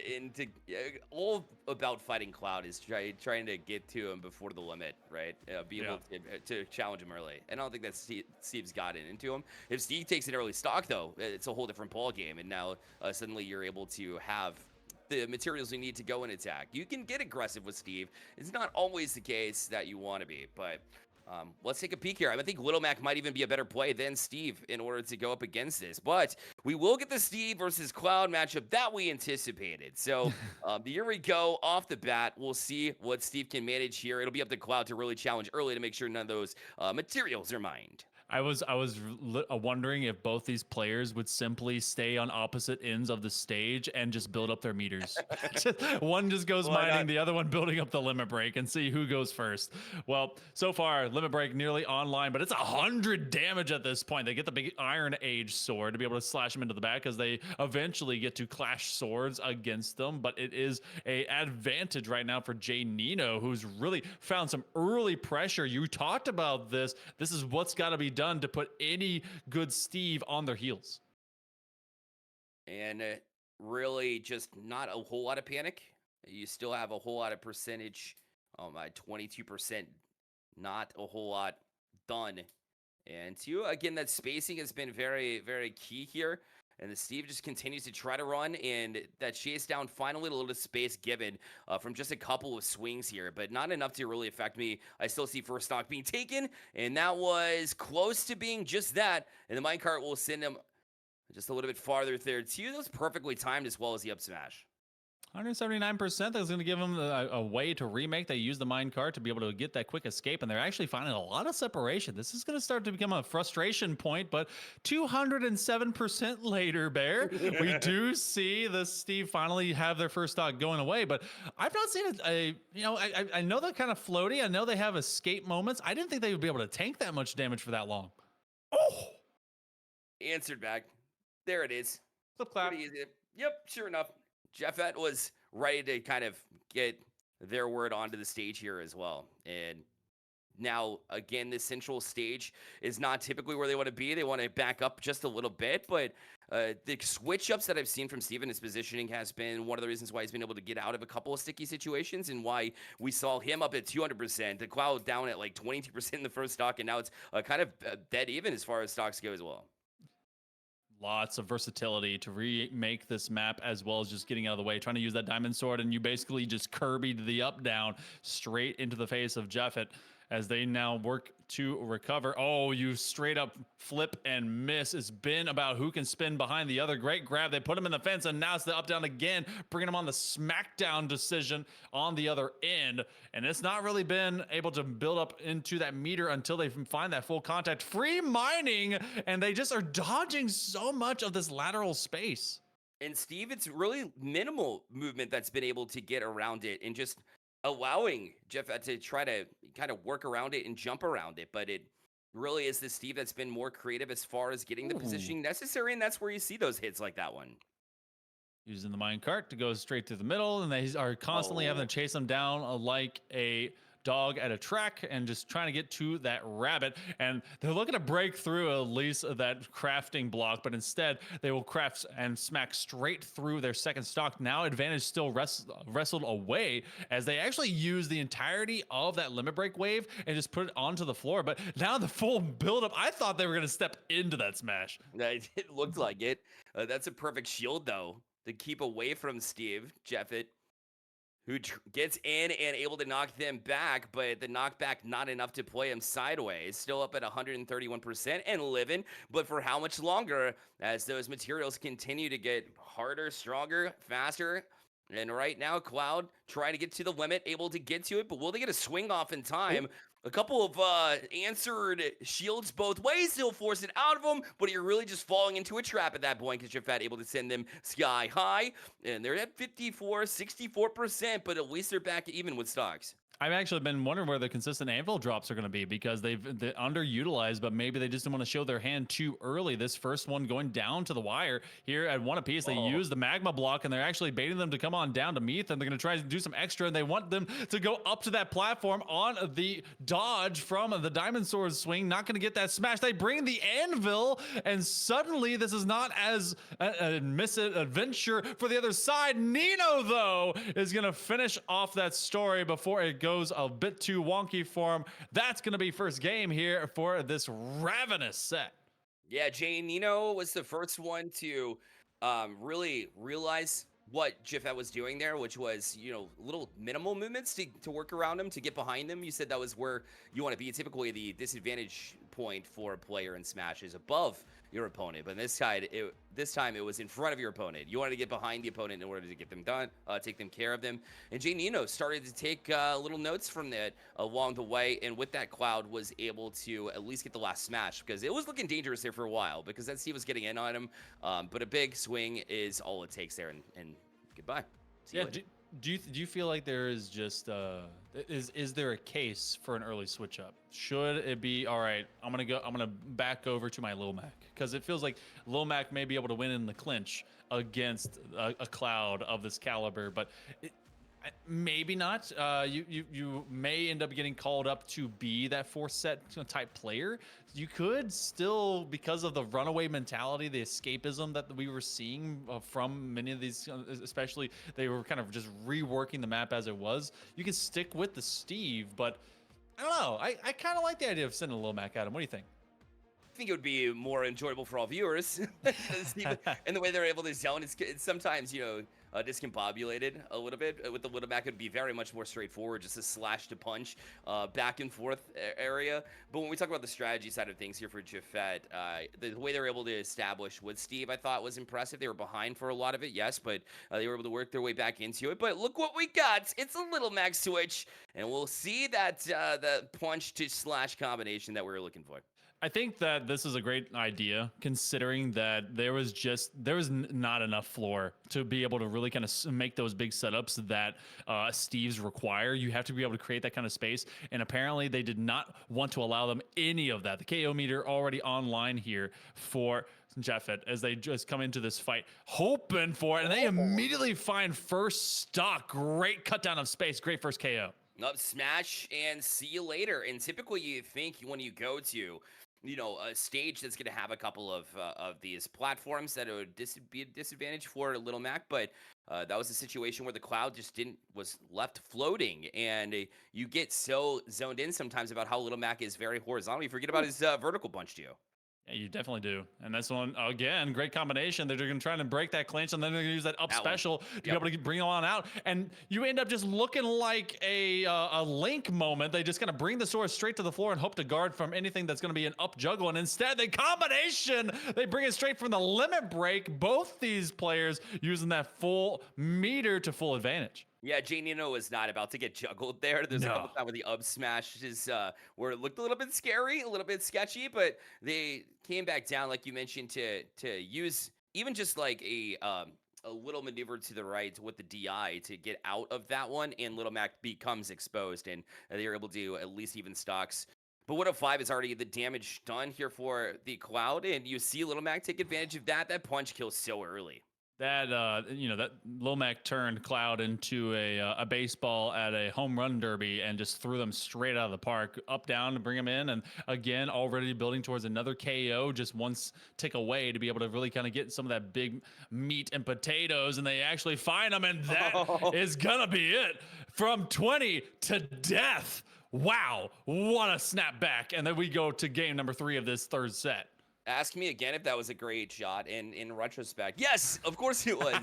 all about fighting Cloud is trying to get to him before the limit, right? Be able to challenge him early. And I don't think that Steve's gotten into him. If Steve takes an early stock, though, it's a whole different ball game, and now suddenly you're able to have the materials you need to go and attack. You can get aggressive with Steve. It's not always the case that you want to be, but let's take a peek here. I think Little Mac might even be a better play than Steve in order to go up against this, but we will get the Steve versus Cloud matchup that we anticipated. So here we go off the bat. We'll see what Steve can manage here. It'll be up to Cloud to really challenge early to make sure none of those materials are mined. I was wondering if both these players would simply stay on opposite ends of the stage and just build up their meters. One just goes Why mining, not? the other one building up the limit break, and see who goes first. Well, so far limit break nearly online, but it's 100 damage at this point. They get the big Iron Age sword to be able to slash them into the back because they eventually get to clash swords against them. But it is a advantage right now for Jay Nino, who's really found some early pressure. You talked about this. This is what's got to be done to put any good Steve on their heels. And really just not a whole lot of panic. You still have a whole lot of percentage, my 22%, not a whole lot done. And two, again, that spacing has been very, very key here. And the Steve just continues to try to run, and that chase down finally a little bit of space given from just a couple of swings here, but not enough to really affect me. I still see first stock being taken, and that was close to being just that. And the minecart will send him just a little bit farther there too. That was perfectly timed as well as the up smash. 179%. That's going to give them a way to remake. They use the minecart to be able to get that quick escape, and they're actually finding a lot of separation. This is going to start to become a frustration point, but 207% later, Bear, we do see the Steve finally have their first stock going away, but I've not seen I know they're kind of floaty. I know they have escape moments. I didn't think they would be able to tank that much damage for that long. Oh! Answered back. There it is. Flip clap. Pretty easy. Yep, sure enough. Jeffette was ready to kind of get their word onto the stage here as well. And now, again, this central stage is not typically where they want to be. They want to back up just a little bit, but the switch ups that I've seen from Steven, his positioning has been one of the reasons why he's been able to get out of a couple of sticky situations and why we saw him up at 200%, the Cloud down at like 22% in the first stock, and now it's kind of dead even as far as stocks go as well. Lots of versatility to remake this map, as well as just getting out of the way, trying to use that diamond sword, and you basically just Kirby'd the up down straight into the face of Jeffet as they now work to recover. Oh, you straight up flip and miss. It's been about who can spin behind the other. Great grab. They put him in the fence, and now it's the up down again, bringing him on the smackdown decision on the other end. And it's not really been able to build up into that meter until they find that full contact. Free mining, and they just are dodging so much of this lateral space. And Steve, it's really minimal movement that's been able to get around it and just allowing Jeff to try to kind of work around it and jump around it. But it really is the Steve that's been more creative as far as getting the positioning necessary, and that's where you see those hits like that one. Using the minecart to go straight through the middle, and they are constantly having to chase them down like a dog at a track and just trying to get to that rabbit. And they're looking to break through at least that crafting block, but instead they will craft and smack straight through their second stock. Now advantage still wrestled away as they actually use the entirety of that limit break wave and just put it onto the floor. But now the full buildup, I thought they were going to step into that smash. It looked like it. That's a perfect shield though to keep away from Steve Jeffet, who gets in and able to knock them back, but the knockback not enough to play him sideways. Still up at 131% and living, but for how much longer as those materials continue to get harder, stronger, faster. And right now, Cloud trying to get to the limit, able to get to it, but will they get a swing off in time? A couple of answered shields both ways. He'll force it out of them, but you're really just falling into a trap at that point because you're able to send them sky high. And they're at 54, 64%, but at least they're back even with stocks. I've actually been wondering where the consistent anvil drops are going to be because they're underutilized, but maybe they just didn't want to show their hand too early. This first one going down to the wire here at one apiece. They use the magma block, and they're actually baiting them to come on down to Meath, and they're going to try to do some extra, and they want them to go up to that platform on the dodge from the diamond sword swing. Not going to get that smash. They bring the anvil, and suddenly this is not as a misadventure for the other side. Nino, though, is going to finish off that story before it goes a bit too wonky for him. That's going to be first game here for this ravenous set. Yeah, Jay Nino was the first one to really realize what Jeffet was doing there, which was, little minimal movements to work around him, to get behind him. You said that was where you want to be. Typically, the disadvantage point for a player in Smash is above your opponent. But this time it was in front of your opponent. You wanted to get behind the opponent in order to get them done, take them care of them. And Jay Nino started to take little notes from that along the way, and with that Cloud was able to at least get the last smash, because it was looking dangerous there for a while because that Steve was getting in on him. But a big swing is all it takes there, and goodbye. See you later. Do you feel like there is just is there a case for an early switch up? Should it be all right? I'm gonna back over to my Lil Mac, because it feels like Lil Mac may be able to win in the clinch against a Cloud of this caliber, but maybe not. You may end up getting called up to be that fourth set type player. You could still, because of the runaway mentality, the escapism that we were seeing from many of these, especially they were kind of just reworking the map as it was. You can stick with the Steve, but I don't know. I kind of like the idea of sending a Lil Mac at him. What do you think? I think it would be more enjoyable for all viewers. And the way they're able to zone, it's sometimes, discombobulated a little bit. With the Little Mac, it would be very much more straightforward, just a slash to punch, back and forth area. But when we talk about the strategy side of things here for Jafet, the way they were able to establish with Steve, I thought was impressive. They were behind for a lot of it, yes, but they were able to work their way back into it. But look what we got. It's a Little Mac switch, and we'll see that the punch to slash combination that we were looking for. I think that this is a great idea, considering that there was not enough floor to be able to really kind of make those big setups that Steve's require. You have to be able to create that kind of space, and apparently they did not want to allow them any of that. The KO meter already online here for Jeffet as they just come into this fight hoping for it, and they immediately find first stock. Great cut down of space, great first KO. Up smash and see you later. And typically you think when you go to a stage that's going to have a couple of these platforms that would be a disadvantage for Little Mac, but that was a situation where the Cloud just was left floating, and you get so zoned in sometimes about how Little Mac is very horizontal, you forget about his vertical punch to you. Yeah, you definitely do. And that's one, again, great combination. They're going to try to break that clinch, and then they're going to use that up special to be able to bring it on out. And you end up just looking like a Link moment. They just kind of bring the sword straight to the floor and hope to guard from anything that's going to be an up juggle. And instead, they bring it straight from the limit break. Both these players using that full meter to full advantage. Yeah, Jay Nino was not about to get juggled there. There's a couple times where the up smashes where it looked a little bit scary, a little bit sketchy, but they came back down, like you mentioned, to use even just like a little maneuver to the right with the DI to get out of that one, and Little Mac becomes exposed, and they were able to do at least even stocks. But 105 is already the damage done here for the Cloud, and you see Little Mac take advantage of that. That punch kills so early. That that Lil Mac turned Cloud into a baseball at a home run derby and just threw them straight out of the park, up down to bring them in, and again already building towards another KO, just one tick away to be able to really kind of get some of that big meat and potatoes, and they actually find them, and that is gonna be it from 20 to death. Wow, what a snapback! And then we go to game number 3 of this third set. Ask me again if that was a great shot. And in retrospect, yes, of course it was.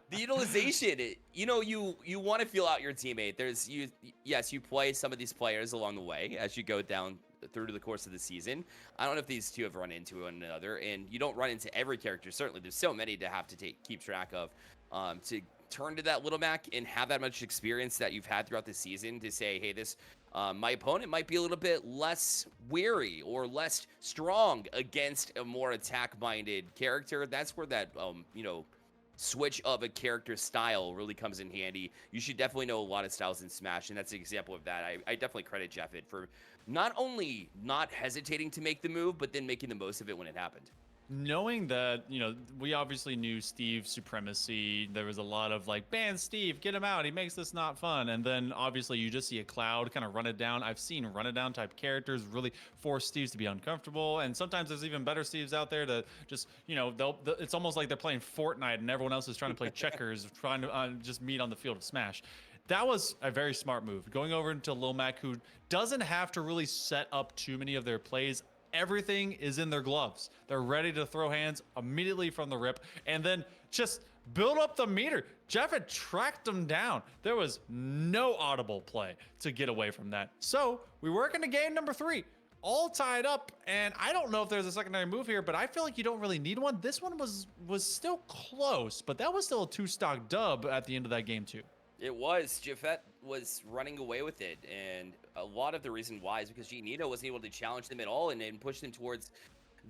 The utilization, you want to feel out your teammate. Yes, you play some of these players along the way as you go down through to the course of the season. I don't know if these two have run into one another, and you don't run into every character. Certainly, there's so many to have to keep track of. To turn to that Little Mac and have that much experience that you've had throughout the season to say, hey, this. My opponent might be a little bit less wary or less strong against a more attack-minded character. That's where that, switch of a character style really comes in handy. You should definitely know a lot of styles in Smash, and that's an example of that. I definitely credit Jeffet for not only not hesitating to make the move, but then making the most of it when it happened. Knowing that, we obviously knew Steve's supremacy. There was a lot of like, ban Steve, get him out. He makes this not fun. And then obviously you just see a Cloud kind of run it down. I've seen run it down type characters really force Steves to be uncomfortable. And sometimes there's even better Steves out there to just, it's almost like they're playing Fortnite and everyone else is trying to play checkers, trying to just meet on the field of Smash. That was a very smart move. Going over into Lil Mac, who doesn't have to really set up too many of their plays. Everything is in their gloves. They're ready to throw hands immediately from the rip and then just build up the meter. Jeffet tracked them down. There was no audible play to get away from that. So we work into game number 3. all tied up, and I don't know if there's a secondary move here, but I feel like you don't really need one. This one was still close, but that was still a 2-stock dub at the end of that game too. It was. Jafet was running away with it, and a lot of the reason why is because Nino wasn't able to challenge them at all and push them towards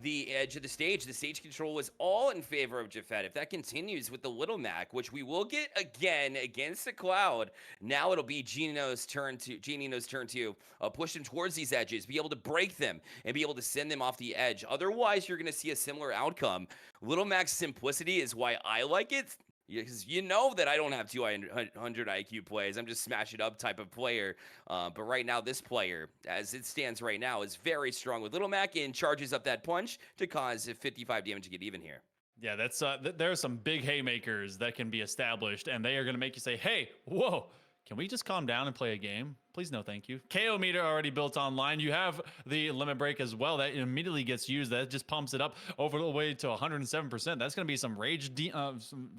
the edge of the stage. The stage control was all in favor of Jafet. If that continues with the Little Mac, which we will get again against the Cloud, now it'll be Nino's turn to push him towards these edges, be able to break them, and be able to send them off the edge. Otherwise, you're going to see a similar outcome. Little Mac's simplicity is why I like it. Because you know that I don't have 200 IQ plays. I'm just smash it up type of player. But right now, this player, as it stands right now, is very strong with Little Mac and charges up that punch to cause 55 damage to get even here. Yeah, that's there are some big haymakers that can be established, and they are going to make you say, hey, whoa, can we just calm down and play a game? Please, no, thank you. KO meter already built online. You have the limit break as well. That immediately gets used. That just pumps it up over the way to 107%. That's going to be some rage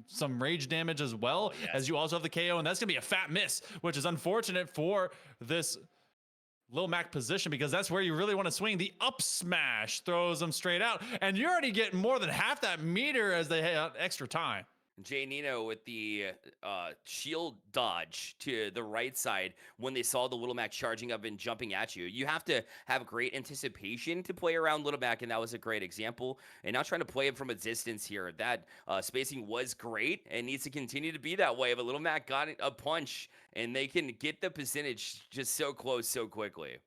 some rage damage as well, as you also have the KO, and that's going to be a fat miss, which is unfortunate for this Lil Mac position, because that's where you really want to swing. The up smash throws them straight out, and you're already getting more than half that meter as they have extra time. Nino with the shield dodge to the right side when they saw the Little Mac charging up and jumping at you. You have to have great anticipation to play around Little Mac, and that was a great example. And now trying to play him from a distance here. That spacing was great and needs to continue to be that way. But Little Mac got a punch, and they can get the percentage just so close so quickly.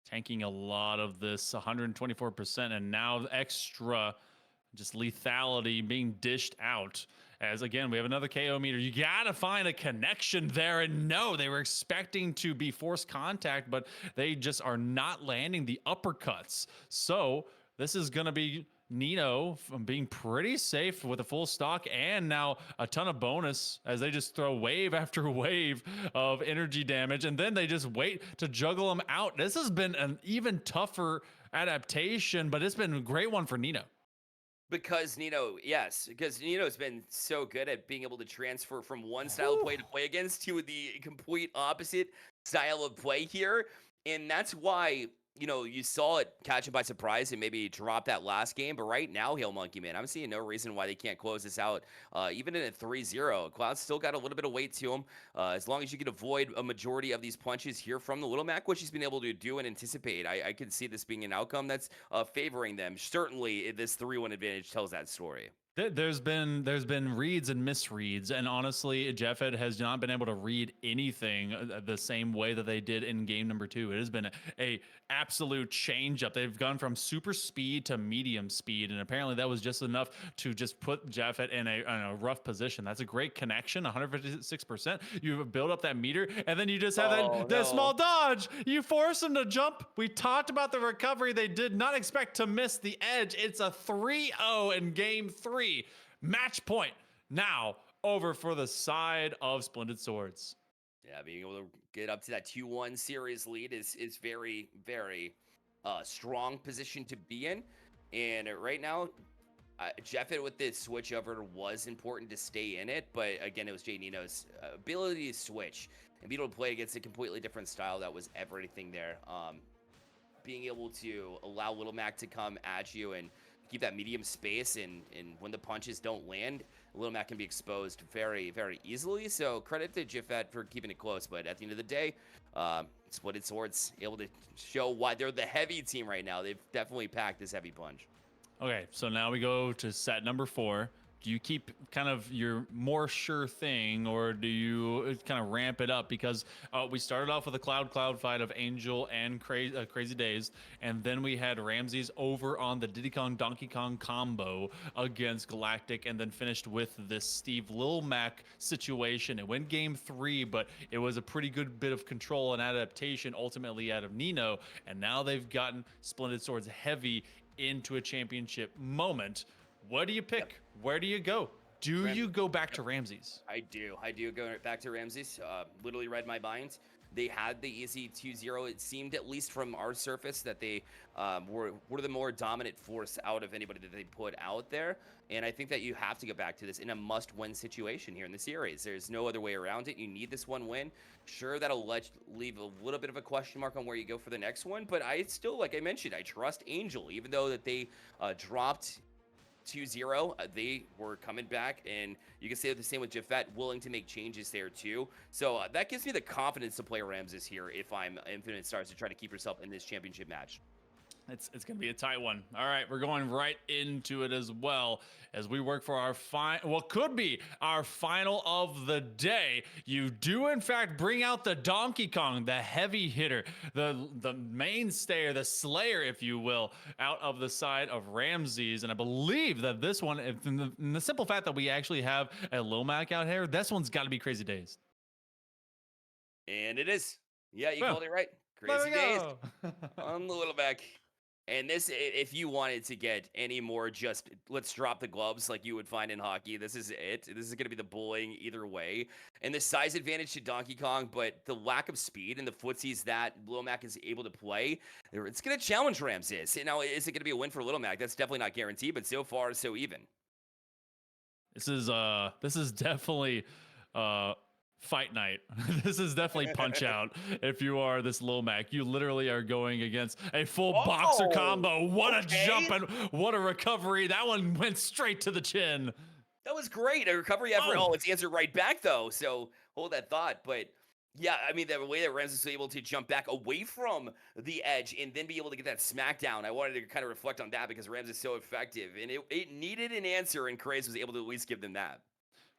Tanking a lot of this, 124%, and now extra just lethality being dished out. As again, we have another KO meter. You gotta find a connection there, and no, they were expecting to be forced contact, but they just are not landing the uppercuts. So this is gonna be Nino being pretty safe with a full stock, and now a ton of bonus as they just throw wave after wave of energy damage, and then they just wait to juggle them out. This has been an even tougher adaptation, but it's been a great one for Nino. Because Nino's been so good at being able to transfer from one style of play to play against to the complete opposite style of play here. And that's why, you saw it catch him by surprise and maybe drop that last game. But right now, Hail Monkey Man, I'm seeing no reason why they can't close this out. Even in a 3-0, Cloud's still got a little bit of weight to him. As long as you can avoid a majority of these punches here from the Little Mac, which he's been able to do and anticipate, I could see this being an outcome that's favoring them. Certainly, this 3-1 advantage tells that story. There's been reads and misreads, and honestly, Jeffed has not been able to read anything the same way that they did in game number 2. It has been a absolute change up. They've gone from super speed to medium speed, and apparently that was just enough to just put Jeffed in a rough position. That's a great connection, 156%. You build up that meter, and then you just have that small dodge. You force them to jump. We talked about the recovery. They did not expect to miss the edge. It's a 3-0 in game 3. Match point now over for the side of Splendid Swords. Yeah, being able to get up to that 2-1 series lead is very, very strong position to be in. And right now, Jeffet with this switch over was important to stay in it. But again, it was Nino's ability to switch and be able to play against a completely different style. That was everything there. Being able to allow Little Mac to come at you and keep that medium space, and when the punches don't land, Little Mac can be exposed very, very easily. So credit to Jafet for keeping it close, but at the end of the day, Splendid Swords able to show why they're the heavy team right now. They've definitely packed this heavy punch. Okay, so now we go to set number 4. Do you keep kind of your more sure thing, or do you kind of ramp it up? Because we started off with a cloud fight of Angel and Crazy Days, and then we had Ramses over on the Diddy Kong Donkey Kong combo against Galactic, and then finished with this Steve Lil Mac situation. It went game 3, but it was a pretty good bit of control and adaptation ultimately out of Nino, and now they've gotten Splendid Swords heavy into a championship moment. What do you pick? Yep. Where do you go? Do you go back to Ramses? I do go back to Ramses. Literally read my mind. they had the easy 2-0. It seemed, at least from our surface, that they were the more dominant force out of anybody that they put out there. And I think that you have to go back to this in a must-win situation here in the series. There's no other way around it. You need this one win. Sure, that'll leave a little bit of a question mark on where you go for the next one, but I still, like I mentioned, I trust Angel, even though that they dropped 2-0. They were coming back, and you can say the same with Jafet, willing to make changes there too. So that gives me the confidence to play Ramses here if I'm Infinite Stars, to try to keep yourself in this championship match. It's going to be a tight one. All right, we're going right into it as well as we work for our what could be our final of the day. You do, in fact, bring out the Donkey Kong, the heavy hitter, the mainstay, or the slayer, if you will, out of the side of Ramses. And I believe that this one, in the simple fact that we actually have a Lil Mac out here, this one's got to be Crazy Days. And it is. Yeah, you called it right. Crazy Days on the Little Mac. And this, if you wanted to get any more just let's drop the gloves like you would find in hockey, this is it. This is going to be the bullying either way. And the size advantage to Donkey Kong, but the lack of speed and the footsies that Little Mac is able to play, it's going to challenge Ramses. Now, is it going to be a win for Little Mac? That's definitely not guaranteed, but so far, so even. This is definitely fight night. This is definitely punch out. If you are this Lil Mac, you literally are going against a full boxer combo. What a jump and what a recovery. That one went straight to the chin. That was great. A recovery effort. Oh, it's answered right back though. So hold that thought. But yeah, I mean, the way that Ramses was able to jump back away from the edge and then be able to get that smackdown, I wanted to kind of reflect on that because Ramses is so effective, and it needed an answer, and Kraze was able to at least give them that.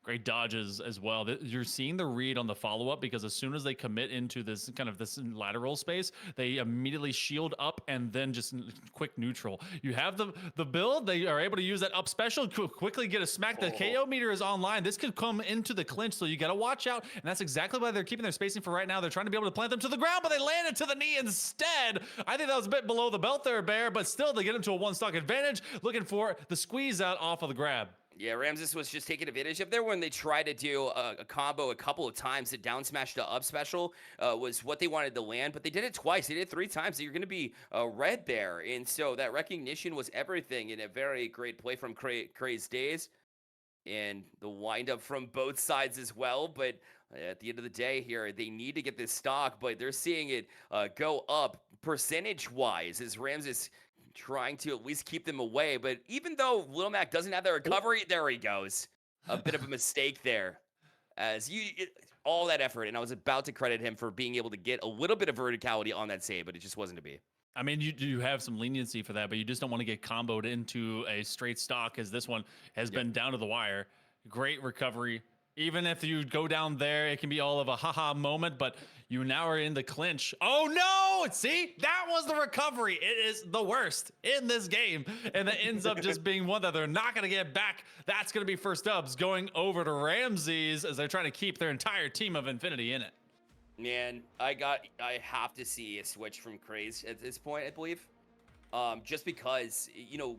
Great dodges as well. You're seeing the read on the follow-up because as soon as they commit into this kind of this lateral space, they immediately shield up and then just quick neutral. You have the build. They are able to use that up special, quickly get a smack. The KO meter is online. This could come into the clinch, so you got to watch out. And that's exactly why they're keeping their spacing for right now. They're trying to be able to plant them to the ground, but they landed to the knee instead. I think that was a bit below the belt there, Bear, but still they get into a one-stock advantage, looking for the squeeze out off of the grab. Yeah, Ramses was just taking advantage of there when they tried to do a combo a couple of times. The down smash to up special was what they wanted to land, but they did it twice. They did it 3 times. So you're going to be red there. And so that recognition was everything, and a very great play from Kraze Days. And the windup from both sides as well. But at the end of the day here, they need to get this stock, but they're seeing it go up percentage-wise as Ramses trying to at least keep them away. But even though Lil Mac doesn't have the recovery, there he goes. A bit of a mistake there. As all that effort, and I was about to credit him for being able to get a little bit of verticality on that save, but it just wasn't to be. I mean, you have some leniency for that, but you just don't want to get comboed into a straight stock, as this one has been down to the wire. Great recovery. Even if you go down there, it can be all of a haha moment, but you now are in the clinch. Oh no! See, that was the recovery. It is the worst in this game, and it ends up just being one that they're not going to get back. That's going to be first ups going over to Ramses as they're trying to keep their entire team of Infinity in it. Man, I have to see a switch from Kraze at this point, I believe. Just because, you know,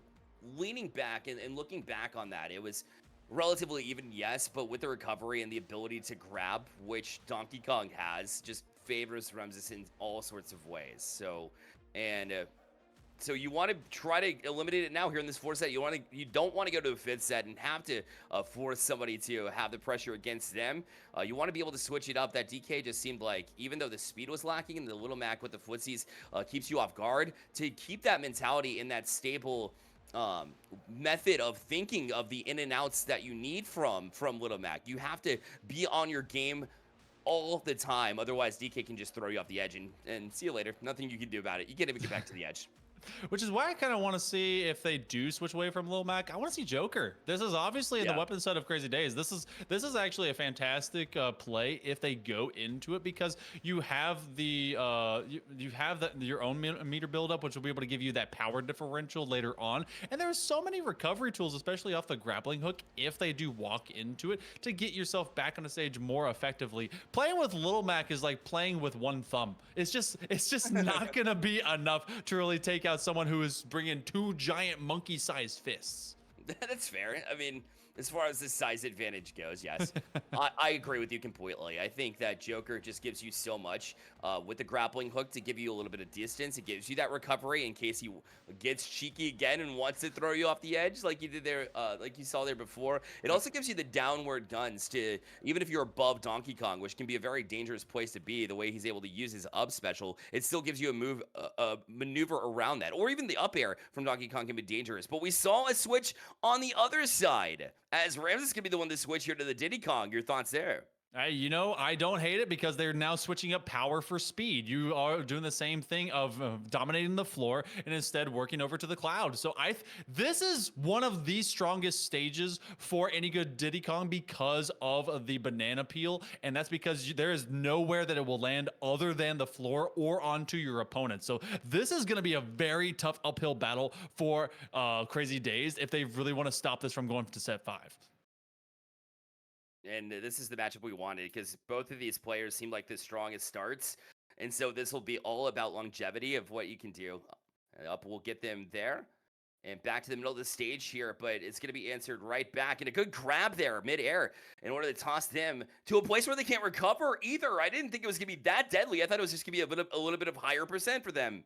leaning back and looking back on that, it was relatively even, yes, but with the recovery and the ability to grab, which Donkey Kong has, just favors Ramses in all sorts of ways. So you want to try to eliminate it now here in this 4th set. You don't want to go to a 5th set and have to force somebody to have the pressure against them. You want to be able to switch it up. That DK just seemed like, even though the speed was lacking and the Little Mac with the footsies keeps you off guard, to keep that mentality in that stable method of thinking of the in and outs that you need from Little Mac. You have to be on your game all the time. Otherwise, DK can just throw you off the edge and see you later. Nothing you can do about it. You can't even get back to the edge. Which is why I kind of want to see if they do switch away from Lil Mac. I want to see Joker. This is obviously in the weapon set of Crazy Days. This is actually a fantastic play if they go into it, because you have the your own meter buildup, which will be able to give you that power differential later on. And there are so many recovery tools, especially off the grappling hook, if they do walk into it, to get yourself back on the stage more effectively. Playing with Lil Mac is like playing with one thumb. It's just not gonna be enough to really take out someone who is bringing 2 giant monkey-sized fists. That's fair. I mean, as far as the size advantage goes, yes. I agree with you completely. I think that Joker just gives you so much with the grappling hook to give you a little bit of distance. It gives you that recovery in case he gets cheeky again and wants to throw you off the edge like you did there, like you saw there before. It also gives you the downward guns to, even if you're above Donkey Kong, which can be a very dangerous place to be, the way he's able to use his up special, it still gives you a maneuver around that. Or even the up air from Donkey Kong can be dangerous. But we saw a switch on the other side, as Ramses is going to be the one to switch here to the Diddy Kong. Your thoughts there? You know, I don't hate it because they're now switching up power for speed. You are doing the same thing of dominating the floor and instead working over to the cloud. So this is one of the strongest stages for any good Diddy Kong because of the banana peel, and that's because there is nowhere that it will land other than the floor or onto your opponent. So this is going to be a very tough uphill battle for Crazy Days if they really want to stop this from going to set 5. And this is the matchup we wanted because both of these players seem like the strongest starts. And so this will be all about longevity of what you can do. Up will get them there and back to the middle of the stage here, but it's going to be answered right back. And a good grab there midair in order to toss them to a place where they can't recover either. I didn't think it was going to be that deadly. I thought it was just going to be a little bit of higher percent for them.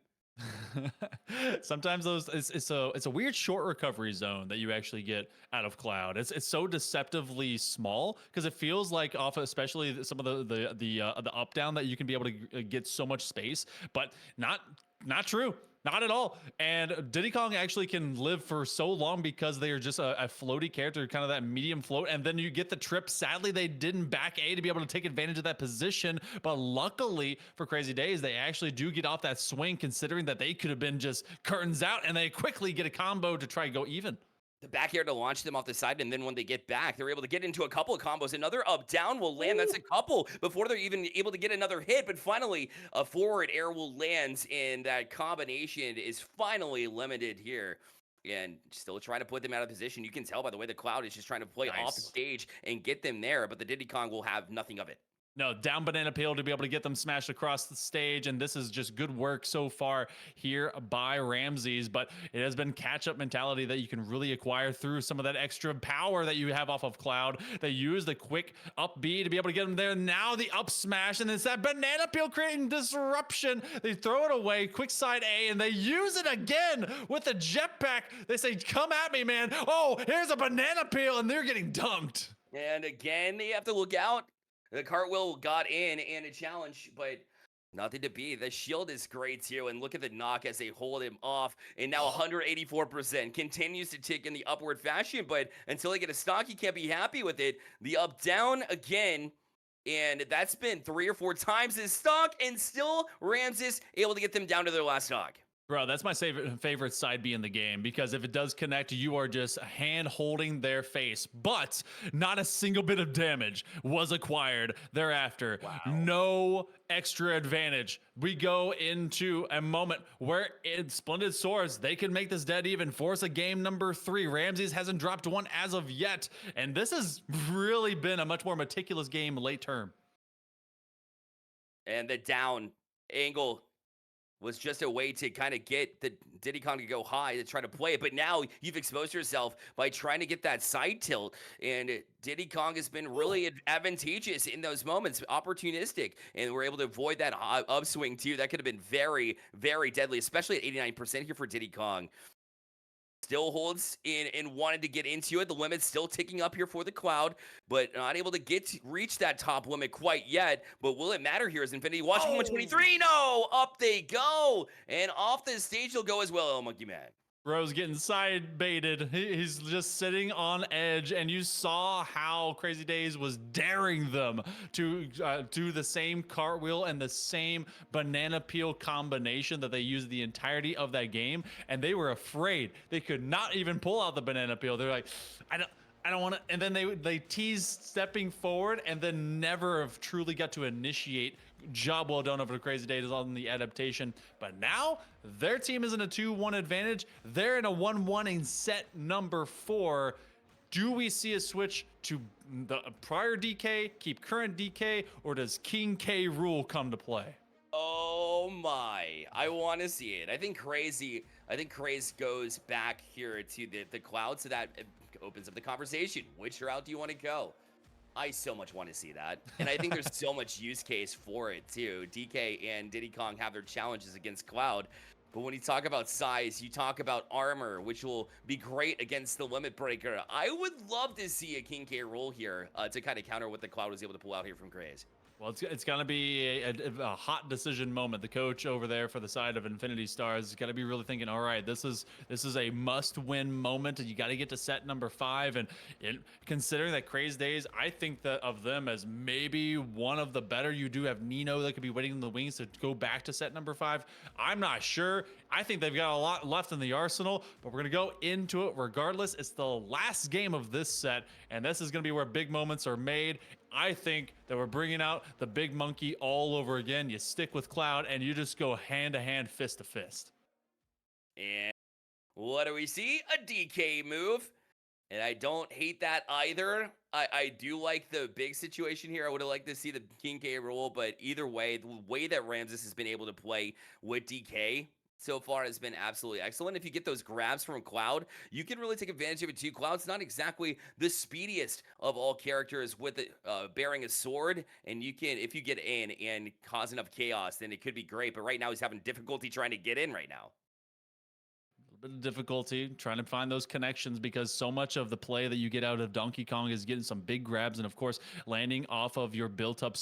Sometimes it's a weird short recovery zone that you actually get out of Cloud. It's so deceptively small because it feels like off especially some of the up down that you can be able to get so much space, but not true. Not at all. And Diddy Kong actually can live for so long because they are just a floaty character, kind of that medium float. And then you get the trip. Sadly, they didn't back A to be able to take advantage of that position. But luckily for Crazy Days, they actually do get off that swing, considering that they could have been just curtains out, and they quickly get a combo to try to go even. The back air to launch them off the side, and then when they get back, they're able to get into a couple of combos. Another up down will land. That's a couple before they're even able to get another hit. But finally, a forward air will land, and that combination is finally limited here. And still trying to put them out of position. You can tell by the way the Cloud is just trying to play off the stage and get them there, but the Diddy Kong will have nothing of it. No, down banana peel to be able to get them smashed across the stage, and this is just good work so far here by Ramses, but it has been catch-up mentality that you can really acquire through some of that extra power that you have off of Cloud. They use the quick up B to be able to get them there. Now the up smash, and it's that banana peel creating disruption. They throw it away, quick side A, and they use it again with the jetpack. They say, come at me, man. Oh, here's a banana peel, and they're getting dunked. And again, you have to look out. The cartwheel got in and a challenge, but nothing to be. The shield is great too, and look at the knock as they hold him off. And now 184% continues to tick in the upward fashion, but until they get a stock, he can't be happy with it. The up down again, and that's been 3 or 4 times his stock, and still Ramses able to get them down to their last stock. Bro, that's my favorite side B in the game, because if it does connect, you are just hand holding their face, but not a single bit of damage was acquired thereafter. Wow. No extra advantage. We go into a moment where in Splendid Swords, they can make this dead even, force a game number 3. Ramses hasn't dropped one as of yet, and this has really been a much more meticulous game late term. And the down angle was just a way to kind of get the Diddy Kong to go high to try to play it. But now you've exposed yourself by trying to get that side tilt. And Diddy Kong has been really advantageous in those moments, opportunistic. And we're able to avoid that upswing too. That could have been very, very deadly, especially at 89% here for Diddy Kong. Still holds in and wanted to get into it. The limit's still ticking up here for the Cloud, but not able to reach that top limit quite yet. But will it matter here as Infinity watching 123? No! Up they go! And off the stage he'll go as well, El Monkey Man. Bro's getting side baited. He's just sitting on edge, and you saw how Crazy Days was daring them to do the same cartwheel and the same banana peel combination that they used the entirety of that game, and they were afraid. They could not even pull out the banana peel. They're like, I don't want to. And then they teased stepping forward, and then never have truly got to initiate. Job well done over the Crazy Days on the adaptation. But now their team is in a 2-1 advantage. They're in a 1-1 in set number 4. Do we see a switch to the prior DK, keep current DK, or does King K rule come to play? Oh Oh my, I want to see it. I think Craze goes back here to the Cloud, so that opens up the conversation. Which route do you want to go? I so much want to see that. And I think there's so much use case for it too. DK and Diddy Kong have their challenges against Cloud. But when you talk about size, you talk about armor, which will be great against the Limit Breaker. I would love to see a King K roll here to kind of counter what the Cloud was able to pull out here from Craze. Well, it's going to be a hot decision moment. The coach over there for the side of Infinity Stars is going to be really thinking, all right, this is a must-win moment, and you got to get to set number 5. And considering that Craze Days, I think that of them as maybe one of the better. You do have Nino that could be waiting in the wings to go back to set number 5. I'm not sure. I think they've got a lot left in the arsenal, but we're going to go into it regardless. It's the last game of this set, and this is going to be where big moments are made. I think that we're bringing out the big monkey all over again. You stick with Cloud, and you just go hand-to-hand, fist-to-fist. And what do we see? A DK move. And I don't hate that either. I do like the big situation here. I would have liked to see the King K roll, but either way, the way that Ramses has been able to play with DK so far has been absolutely excellent. If you get those grabs from Cloud, you can really take advantage of it too. Cloud's not exactly the speediest of all characters with it, bearing a sword, and you can, if you get in and cause enough chaos, then it could be great. But right now, he's having difficulty trying to get in right now. Bit of difficulty trying to find those connections because so much of the play that you get out of Donkey Kong is getting some big grabs and of course landing off of your built-up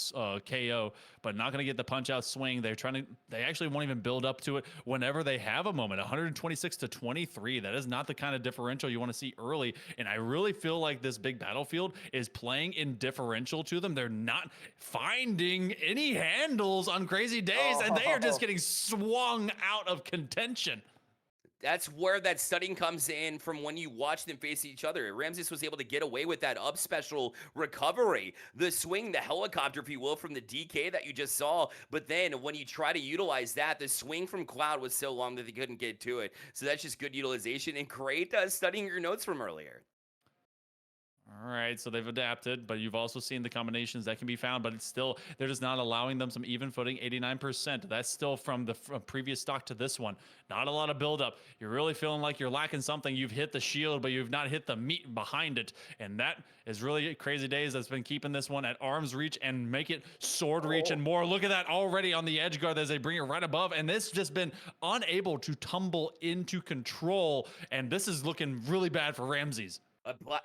KO, but not going to get the punch-out swing. They actually won't even build up to it whenever they have a moment. 126 to 23. That is not the kind of differential you want to see early, and I really feel like this big battlefield is playing in differential to them. They're not finding any handles on Crazy Days, and they are just getting swung out of contention. That's where that studying comes in from when you watch them face each other. Ramses was able to get away with that up special recovery, the swing, the helicopter, if you will, from the DK that you just saw. But then when you try to utilize that, the swing from Cloud was so long that they couldn't get to it. So that's just good utilization and great studying your notes from earlier. All right, so they've adapted, but you've also seen the combinations that can be found, but it's still, they're just not allowing them some even footing, 89%. That's still from the previous stock to this one. Not a lot of buildup. You're really feeling like you're lacking something. You've hit the shield, but you've not hit the meat behind it, and that is really Crazy Days that's been keeping this one at arm's reach and make it sword reach and more. Look at that already on the edge guard as they bring it right above, and this just been unable to tumble into control, and this is looking really bad for Ramses.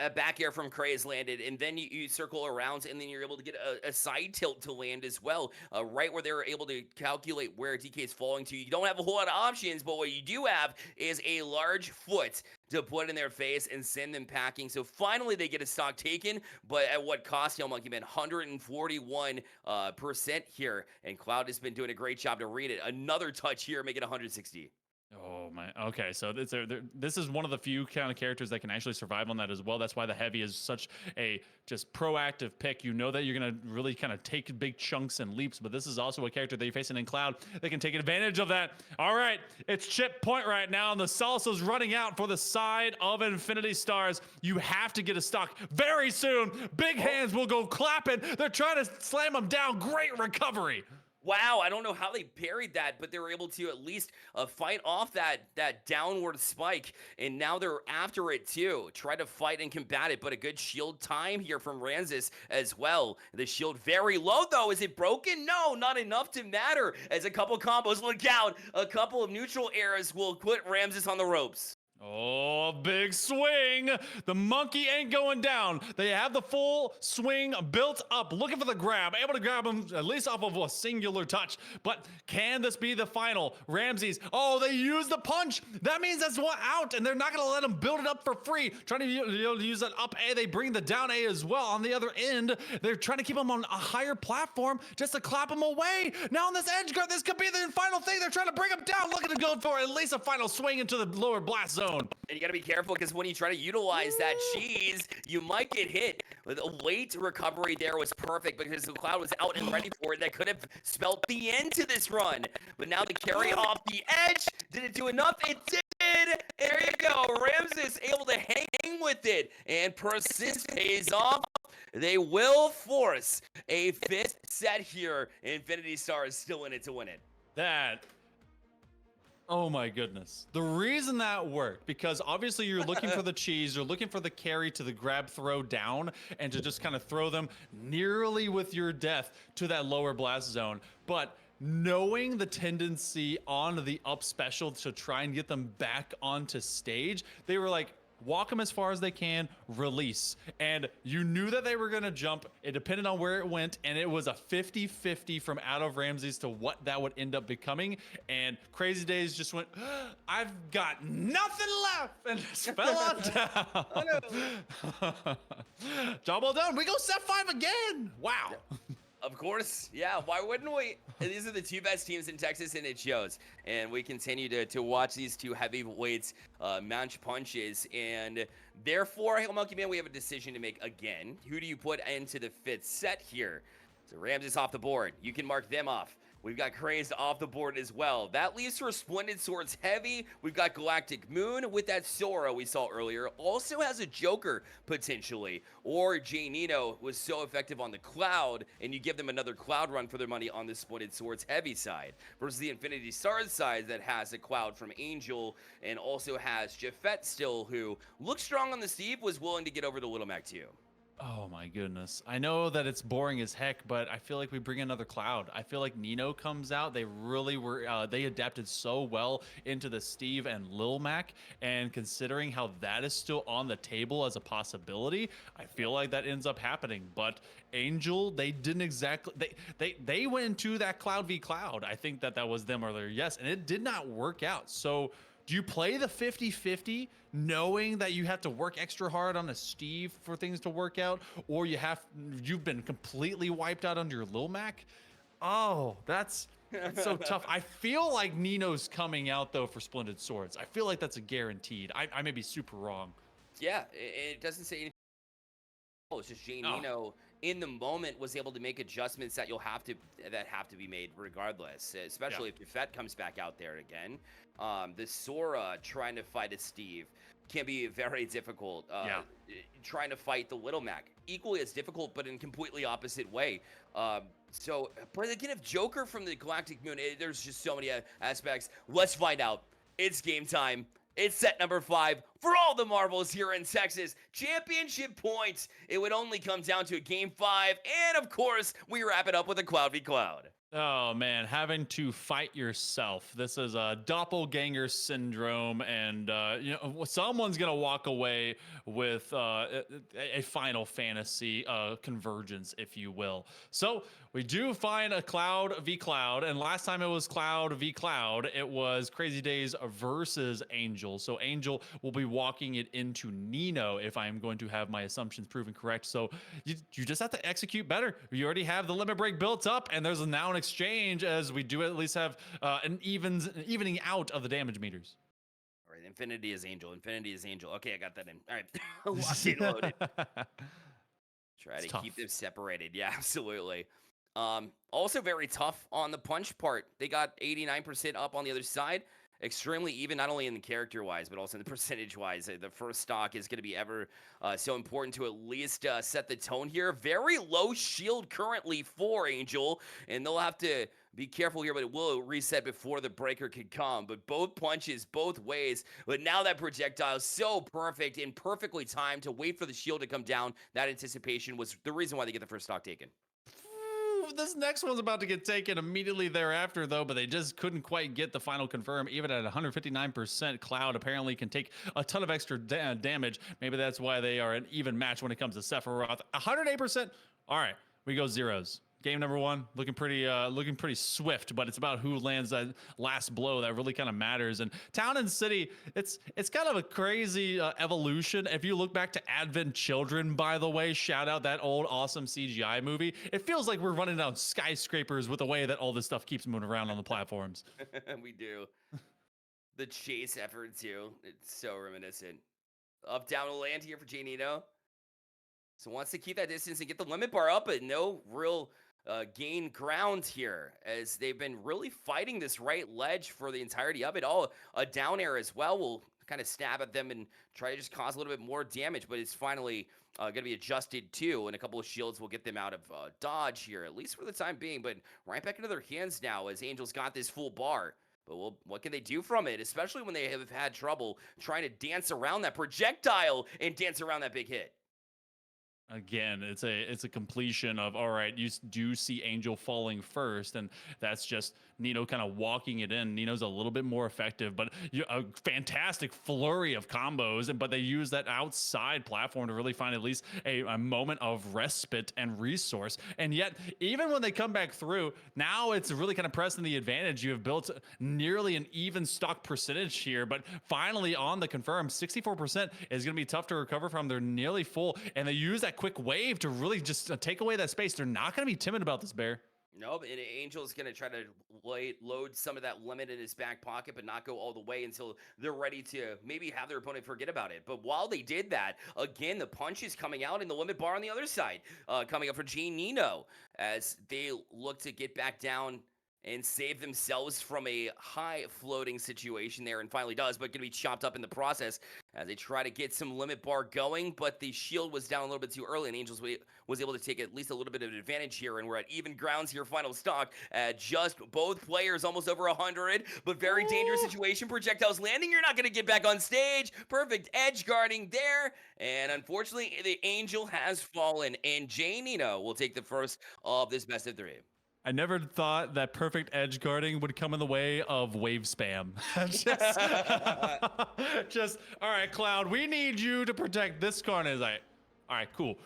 A back air from Craze landed, and then you circle around, and then you're able to get a side tilt to land as well, right where they were able to calculate where DK is falling to. You don't have a whole lot of options, but what you do have is a large foot to put in their face and send them packing. So finally they get a stock taken, but at what cost? Monkey Man, 141% here, and Cloud has been doing a great job to read it. Another touch here, make it 160. Oh my, okay, so this is one of the few kind of characters that can actually survive on that as well. That's why the heavy is such a just proactive pick. You know that you're going to really kind of take big chunks and leaps, but this is also a character that you're facing in Cloud that can take advantage of that. All right, it's chip point right now, and the salsa's running out for the side of Infinity Stars. You have to get a stock very soon. Big hands will go clapping. They're trying to slam them down. Great recovery. Wow, I don't know how they parried that, but they were able to at least fight off that downward spike, and now they're after it too. Try to fight and combat it, but a good shield time here from Ramses as well. The shield very low though. Is it broken? No, not enough to matter. As a couple combos, look out, a couple of neutral airs will put Ramses on the ropes. Oh, big swing. The monkey ain't going down. They have the full swing built up, looking for the grab, able to grab him at least off of a singular touch. But can this be the final? Ramses, oh, they use the punch. That means that's one out, and they're not going to let him build it up for free. Trying to use that up A. They bring the down A as well on the other end. They're trying to keep him on a higher platform just to clap him away. Now on this edge guard, this could be the final thing. They're trying to bring him down, looking to go for at least a final swing into the lower blast zone. And you gotta be careful because when you try to utilize that cheese, you might get hit. The late recovery there was perfect because the Cloud was out and ready for it. That could have spelled the end to this run. But now the carry off the edge. Did it do enough? It did! There you go. Ramses able to hang with it. And persist pays off. They will force a fifth set here. Infinity Star is still in it to win it. That Oh my goodness. The reason that worked, because obviously you're looking for the cheese, you're looking for the carry to the grab throw down and to just kind of throw them nearly with your death to that lower blast zone. But knowing the tendency on the up special to try and get them back onto stage, they were like, walk them as far as they can, release. And you knew that they were going to jump. It depended on where it went, and it was a 50-50 from out of Ramses to what that would end up becoming. And Crazy Days just went, I've got nothing left, and just fell on down. Oh, no. Job well done. We go set 5 again. Wow. Of course, yeah, why wouldn't we? These are the two best teams in Texas, and it shows. And we continue to watch these two heavyweights mount punches. And therefore, Hail Monkey Man, we have a decision to make again. Who do you put into the 5th set here? So Ramses off the board. You can mark them off. We've got Crazed off the board as well. That leaves for Splendid Swords Heavy. We've got Galactic Moon with that Sora we saw earlier. Also has a Joker, potentially. Or J Nino was so effective on the Cloud, and you give them another Cloud run for their money on the Splendid Swords Heavy side. Versus the Infinity Stars side that has a Cloud from Angel, and also has Jafet still, who looks strong on the Steve, was willing to get over to Little Mac too. Oh my goodness. I know that it's boring as heck, but I feel like we bring another Cloud. I feel like Nino comes out. They really were, they adapted so well into the Steve and Lil Mac. And considering how that is still on the table as a possibility, I feel like that ends up happening. But Angel, they didn't exactly, they went into that Cloud v Cloud. I think that was them earlier. Yes. And it did not work out. So do you play the 50-50 knowing that you have to work extra hard on a Steve for things to work out, or you've been completely wiped out under your Lil Mac? Oh, that's so tough. I feel like Nino's coming out though for Splendid Swords. I feel like that's a guaranteed. I may be super wrong. Yeah, it doesn't say anything. It's just J Nino in the moment was able to make adjustments that have to be made regardless, especially if Jafet comes back out there again. The Sora trying to fight a Steve can be very difficult. Trying to fight the Little Mac, equally as difficult, but in completely opposite way. But again, if Joker from the Galactic Moon, there's just so many aspects. Let's find out. It's game time. It's set number 5 for all the marbles here in Texas. Championship points. It would only come down to a game 5. And of course, we wrap it up with a Cloud v Cloud. Oh man, having to fight yourself. This is a doppelganger syndrome, and someone's gonna walk away with a Final Fantasy convergence, if you will. So we do find a Cloud v Cloud, and last time it was Cloud v Cloud, it was Crazy Days versus Angel. So Angel will be walking it into Nino, if I am going to have my assumptions proven correct. So you just have to execute better. You already have the limit break built up, and there's now an exchange, as we do at least have an evening out of the damage meters. All right, Infinity is Angel. Infinity is Angel. Okay, I got that in. All right, locked and loaded. Try to keep them separated. Yeah, absolutely. Also very tough on the punch part. They got 89% up on the other side. Extremely even, not only in the character-wise, but also in the percentage-wise. The first stock is going to be ever so important to at least set the tone here. Very low shield currently for Angel, and they'll have to be careful here, but it will reset before the breaker can come. But both punches, both ways. But now that projectile is so perfect and perfectly timed to wait for the shield to come down. That anticipation was the reason why they get the first stock taken. This next one's about to get taken immediately thereafter, though, but they just couldn't quite get the final confirm. Even at 159%, Cloud apparently can take a ton of extra damage. Maybe that's why they are an even match when it comes to Sephiroth. 108%. All right, we go zeros. Game number 1 looking pretty swift, but it's about who lands that last blow that really kind of matters. And Town and City, it's kind of a crazy evolution. If you look back to Advent Children, by the way, shout out that old awesome CGI movie. It feels like we're running down skyscrapers with the way that all this stuff keeps moving around on the platforms. We do. The chase effort too. It's so reminiscent. Up down to land here for J Nino. So wants to keep that distance and get the limit bar up, but no real gain ground here, as they've been really fighting this right ledge for the entirety of it. A down air as well will kind of stab at them and try to just cause a little bit more damage, but it's finally going to be adjusted too, and a couple of shields will get them out of dodge here, at least for the time being, but right back into their hands now as Angel's got this full bar. But what can they do from it, especially when they have had trouble trying to dance around that projectile and dance around that big hit? Again, it's a completion of, all right, you do see Angel falling first, and that's just Nino kind of walking it in. Nino's a little bit more effective, but a fantastic flurry of combos, but they use that outside platform to really find at least a moment of respite and resource. And yet, even when they come back through, now it's really kind of pressing the advantage. You have built nearly an even stock percentage here, but finally on the confirm, 64% is going to be tough to recover from. They're nearly full, and they use that quick wave to really just take away that space. They're not going to be timid about this, Bear. Nope, and Angel's going to try to load some of that limit in his back pocket, but not go all the way until they're ready to maybe have their opponent forget about it. But while they did that, again, the punch is coming out in the limit bar on the other side, coming up for Gene Nino as they look to get back down and save themselves from a high floating situation there, and finally does, but going to be chopped up in the process as they try to get some limit bar going, but the shield was down a little bit too early, and Angels was able to take at least a little bit of an advantage here, and we're at even grounds here, final stock, at just both players almost over 100, but very dangerous situation. Projectiles landing, you're not going to get back on stage. Perfect edge guarding there, and unfortunately, the Angel has fallen, and Jay Nino will take the first of this best of three. I never thought that perfect edge guarding would come in the way of wave spam. Just, all right, Cloud, we need you to protect this corner. Is like, all right, cool.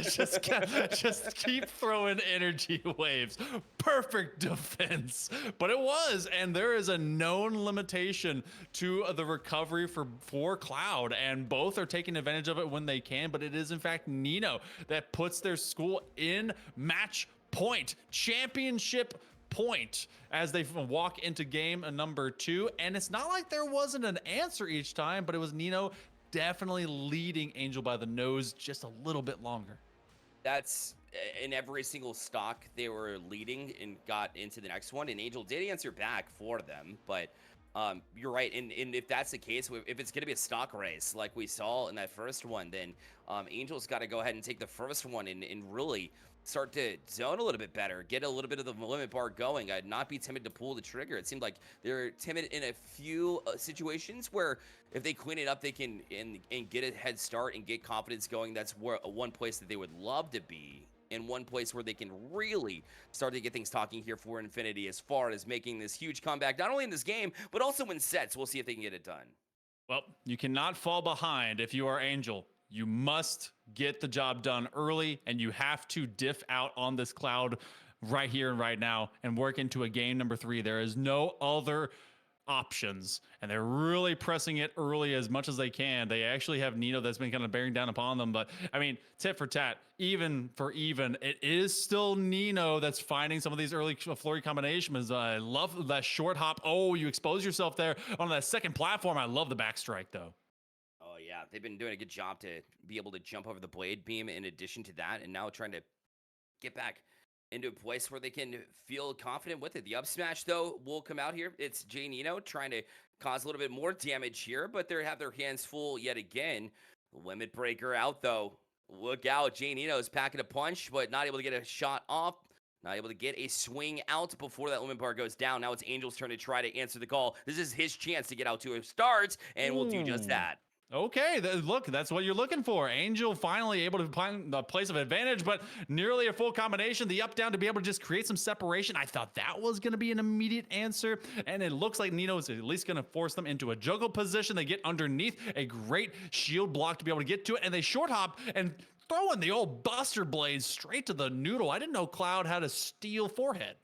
just keep throwing energy waves. Perfect defense. But it was, and there is a known limitation to the recovery for Cloud, and both are taking advantage of it when they can, but it is in fact Nino that puts their school in match point, championship point, as they walk into game number 2. And it's not like there wasn't an answer each time, but it was Nino definitely leading Angel by the nose just a little bit longer. That's in every single stock they were leading and got into the next one, and Angel did answer back for them, but you're right, and if that's the case, if it's going to be a stock race like we saw in that first one, then Angel's got to go ahead and take the first one and really start to zone a little bit better, get a little bit of the limit bar going, not be timid to pull the trigger. It seemed like they're timid in a few situations where if they clean it up, they can and get a head start and get confidence going. That's where one place that they would love to be, and one place where they can really start to get things talking here for Infinity as far as making this huge comeback, not only in this game, but also in sets. We'll see if they can get it done. Well, you cannot fall behind if you are Angel. You must get the job done early, and you have to diff out on this Cloud right here and right now and work into a game number 3. There is no other options, and they're really pressing it early as much as they can. They actually have Nino that's been kind of bearing down upon them, but I mean, tit for tat, even for even, it is still Nino that's finding some of these early flurry combinations. I love that short hop. Oh, you expose yourself there on that second platform. I love the backstrike though. Oh yeah, they've been doing a good job to be able to jump over the blade beam in addition to that, and now trying to get back into a place where they can feel confident with it. The up smash, though, will come out here. It's Jay Nino trying to cause a little bit more damage here, but they have their hands full yet again. Limit breaker out, though. Look out. Jay Nino is packing a punch, but not able to get a shot off. Not able to get a swing out before that limit bar goes down. Now it's Angel's turn to try to answer the call. This is his chance to get out to a start, and we'll do just that. Okay, look, that's what you're looking for. Angel finally able to find the place of advantage, but nearly a full combination. The up down to be able to just create some separation. I thought that was going to be an immediate answer, and it looks like Nino is at least going to force them into a juggle position. They get underneath a great shield block to be able to get to it, and they short hop and throwing the old Buster Blades straight to the noodle. I didn't know Cloud had a steel forehead.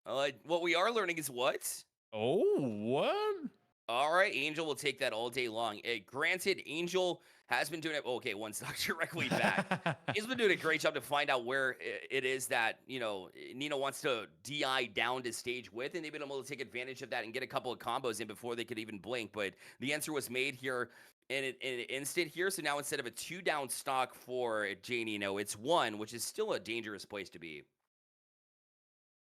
What we are learning is what? Oh, what? All right, Angel will take that all day long. Granted, Angel has been doing it. Okay, one stock directly back. He's been doing a great job to find out where it is that, Nino wants to DI down to stage with, and they've been able to take advantage of that and get a couple of combos in before they could even blink. But the answer was made here in an instant here. So now instead of a 2-down stock for Jay Nino, it's 1, which is still a dangerous place to be.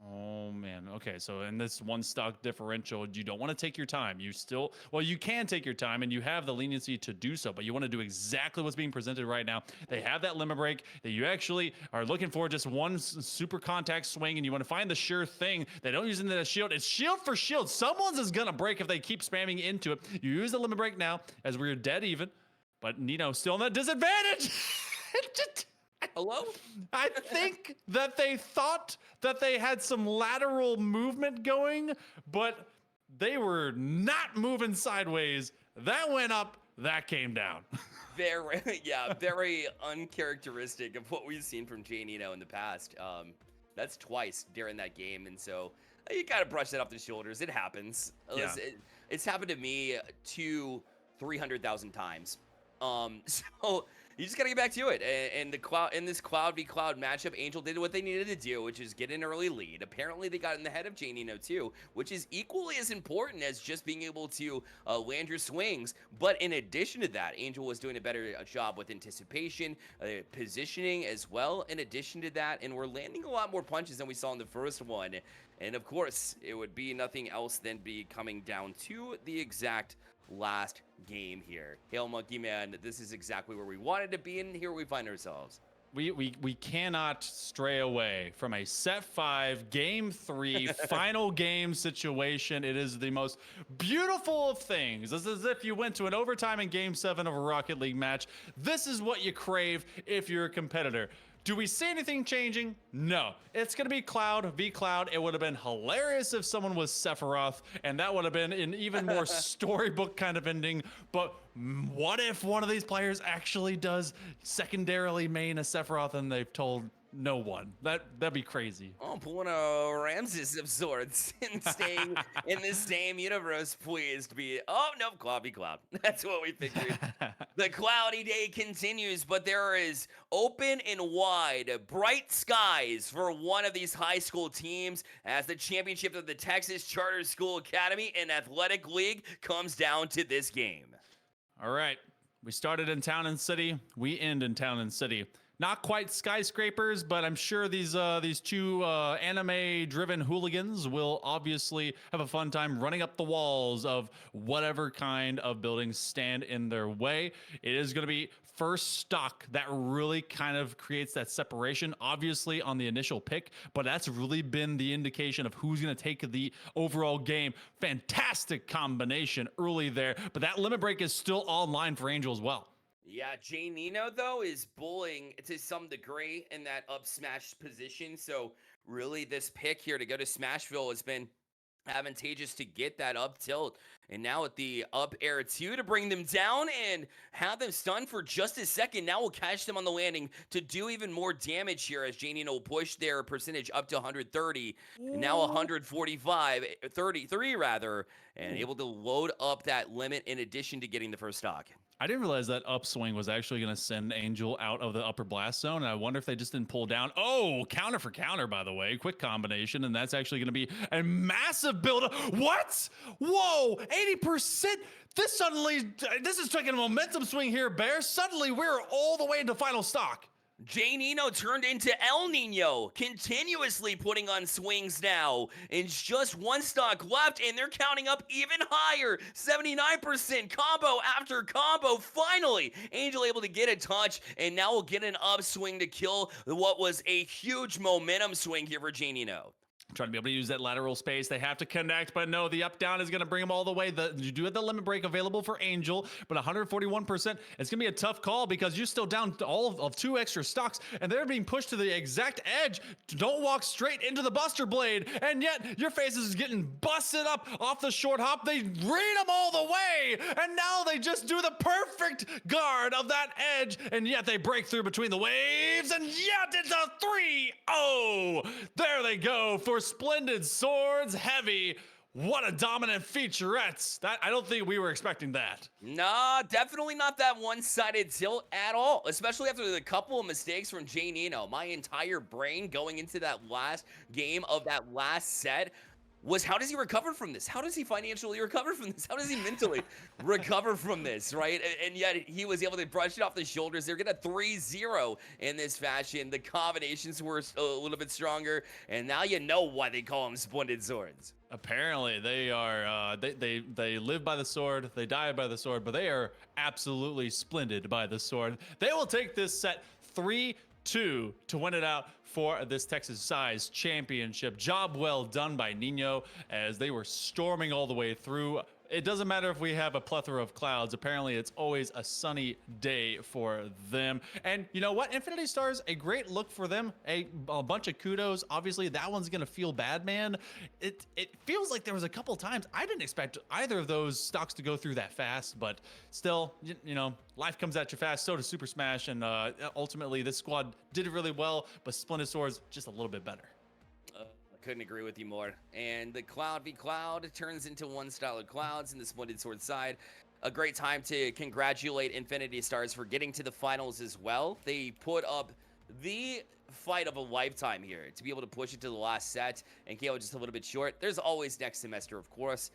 Oh man. Okay. So in this one stock differential, you don't want to take your time. You still, well, you can take your time and you have the leniency to do so, but you want to do exactly what's being presented right now. They have that limit break that you actually are looking for just one super contact swing and you want to find the sure thing. They don't use it as shield. It's shield for shield. Someone's is going to break if they keep spamming into it. You use the limit break now as we're dead even, but Nino still in that disadvantage. Hello? I think that they thought that they had some lateral movement going, but they were not moving sideways. That went up, that came down. Very, yeah, very uncharacteristic of what we've seen from Jay Nino in the past. That's twice during that game, and so you gotta brush that off the shoulders. It happens. Yeah. It's happened to me 300,000 times. So you just gotta get back to it. And the cloud in this cloud v cloud matchup, Angel did what they needed to do, which is get an early lead. Apparently, they got in the head of Jay Nino too, which is equally as important as just being able to land your swings. But in addition to that, Angel was doing a better job with anticipation, positioning as well. In addition to that, and we're landing a lot more punches than we saw in the first one. And of course, it would be nothing else than be coming down to the exact last game here. Hail Monkey Man, this is exactly where we wanted to be, and here we find ourselves. We cannot stray away from a set 5 game 3 final game situation. It is the most beautiful of things. It's as if you went to an overtime in game 7 of a Rocket League match. This is what you crave if you're a competitor. Do we see anything changing? No. It's going to be Cloud v Cloud. It would have been hilarious if someone was Sephiroth, and that would have been an even more storybook kind of ending. But what if one of these players actually does secondarily main a Sephiroth and they've told no one? That'd be crazy. Oh, pulling a Ramses of sorts and staying in the same universe, please be. Oh, no, Cloud v Cloud. That's what we figured. The cloudy day continues, but there is open and wide, bright skies for one of these high school teams as the championship of the Texas Charter School Academy and Athletic League comes down to this game. All right. We started in Town and City. We end in Town and City. Not quite skyscrapers, but I'm sure these two anime-driven hooligans will obviously have a fun time running up the walls of whatever kind of buildings stand in their way. It is going to be first stock that really kind of creates that separation, obviously on the initial pick, but that's really been the indication of who's going to take the overall game. Fantastic combination early there, but that limit break is still online for Angel as well. Yeah, Jay Nino, though, is bullying to some degree in that up smash position. So really this pick here to go to Smashville has been advantageous to get that up tilt. And now with the up air 2 to bring them down and have them stunned for just a second. Now we'll catch them on the landing to do even more damage here as Jay Nino will push their percentage up to 130. And now 145, 33 rather, and able to load up that limit in addition to getting the first stock. I didn't realize that upswing was actually going to send Angel out of the upper blast zone. And I wonder if they just didn't pull down. Oh, counter for counter, by the way. Quick combination. And that's actually going to be a massive build. What? Whoa, 80%. This is taking a momentum swing here, Bear. Suddenly, we're all the way into final stock. Jay Nino turned into El Nino, continuously putting on swings now. And just one stock left, and they're counting up even higher. 79% combo after combo. Finally, Angel able to get a touch, and now we'll get an upswing to kill what was a huge momentum swing here for Jay Nino. Trying to be able to use that lateral space. They have to connect, but no, the up-down is going to bring them all the way. You do have the limit break available for Angel, but 141%, it's going to be a tough call because you're still down to all of 2 extra stocks, and they're being pushed to the exact edge. Don't walk straight into the Buster Blade, and yet your face is getting busted up off the short hop. They read them all the way, and now they just do the perfect guard of that edge, and yet they break through between the waves, and yet it's a 3-0. There they go for Splendid Swords Heavy. What a dominant featurette. I don't think we were expecting that. Nah, definitely not that one-sided tilt at all, especially after the couple of mistakes from Jay Nino. My entire brain going into that last game of that last set, was how does he recover from this? How does he financially recover from this? How does he mentally recover from this, right? And yet he was able to brush it off the shoulders. They're going to 3-0 in this fashion. The combinations were a little bit stronger, and now you know why they call them Splendid Swords. Apparently, they are they live by the sword, they die by the sword, but they are absolutely splendid by the sword. They will take this set 3-2 to win it out for this Texas Size Championship. Job well done by Nino as they were storming all the way through. It doesn't matter if we have a plethora of clouds. Apparently, it's always a sunny day for them. And you know what? Infinity Stars, a great look for them. A bunch of kudos. Obviously, that one's going to feel bad, man. It feels like there was a couple times I didn't expect either of those stocks to go through that fast. But still, you know, life comes at you fast. So does Super Smash. And ultimately, this squad did it really well. But Splendid Swords, just a little bit better. Couldn't agree with you more. And the Cloud v Cloud turns into one style of clouds in the Splendid Sword side. A great time to congratulate Infinity Stars for getting to the finals as well. They put up the fight of a lifetime here to be able to push it to the last set and came out just a little bit short. There's always next semester, of course.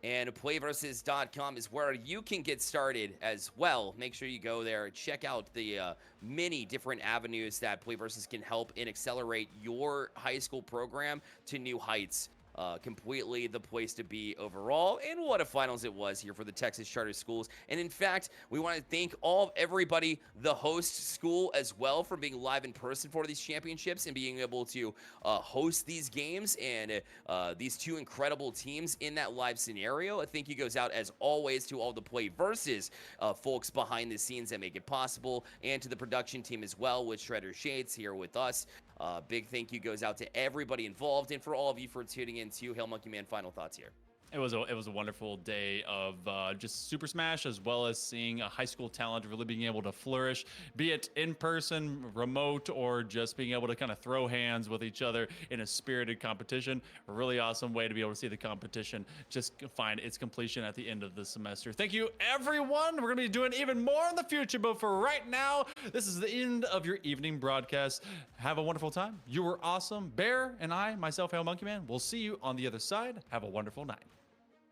And PlayVS.com is where you can get started as well. Make sure you go there, check out the many different avenues that PlayVS can help and accelerate your high school program to new heights. Completely the place to be overall, and what a finals it was here for the Texas Charter Schools. And in fact, we want to thank everybody, the host school as well, for being live in person for these championships and being able to host these games and these two incredible teams in that live scenario. A thank you goes out as always to all the PlayVS folks behind the scenes that make it possible, and to the production team as well with Shredder Shades here with us. Big thank you goes out to everybody involved, and for all of you for tuning in to Hail Monkey Man. Final thoughts here. It was a wonderful day of just Super Smash, as well as seeing a high school talent really being able to flourish, be it in person, remote, or just being able to kind of throw hands with each other in a spirited competition. A really awesome way to be able to see the competition just find its completion at the end of the semester. Thank you, everyone. We're going to be doing even more in the future, but for right now, this is the end of your evening broadcast. Have a wonderful time. You were awesome. Bear and I, myself, Hail Monkey Man, will see you on the other side. Have a wonderful night.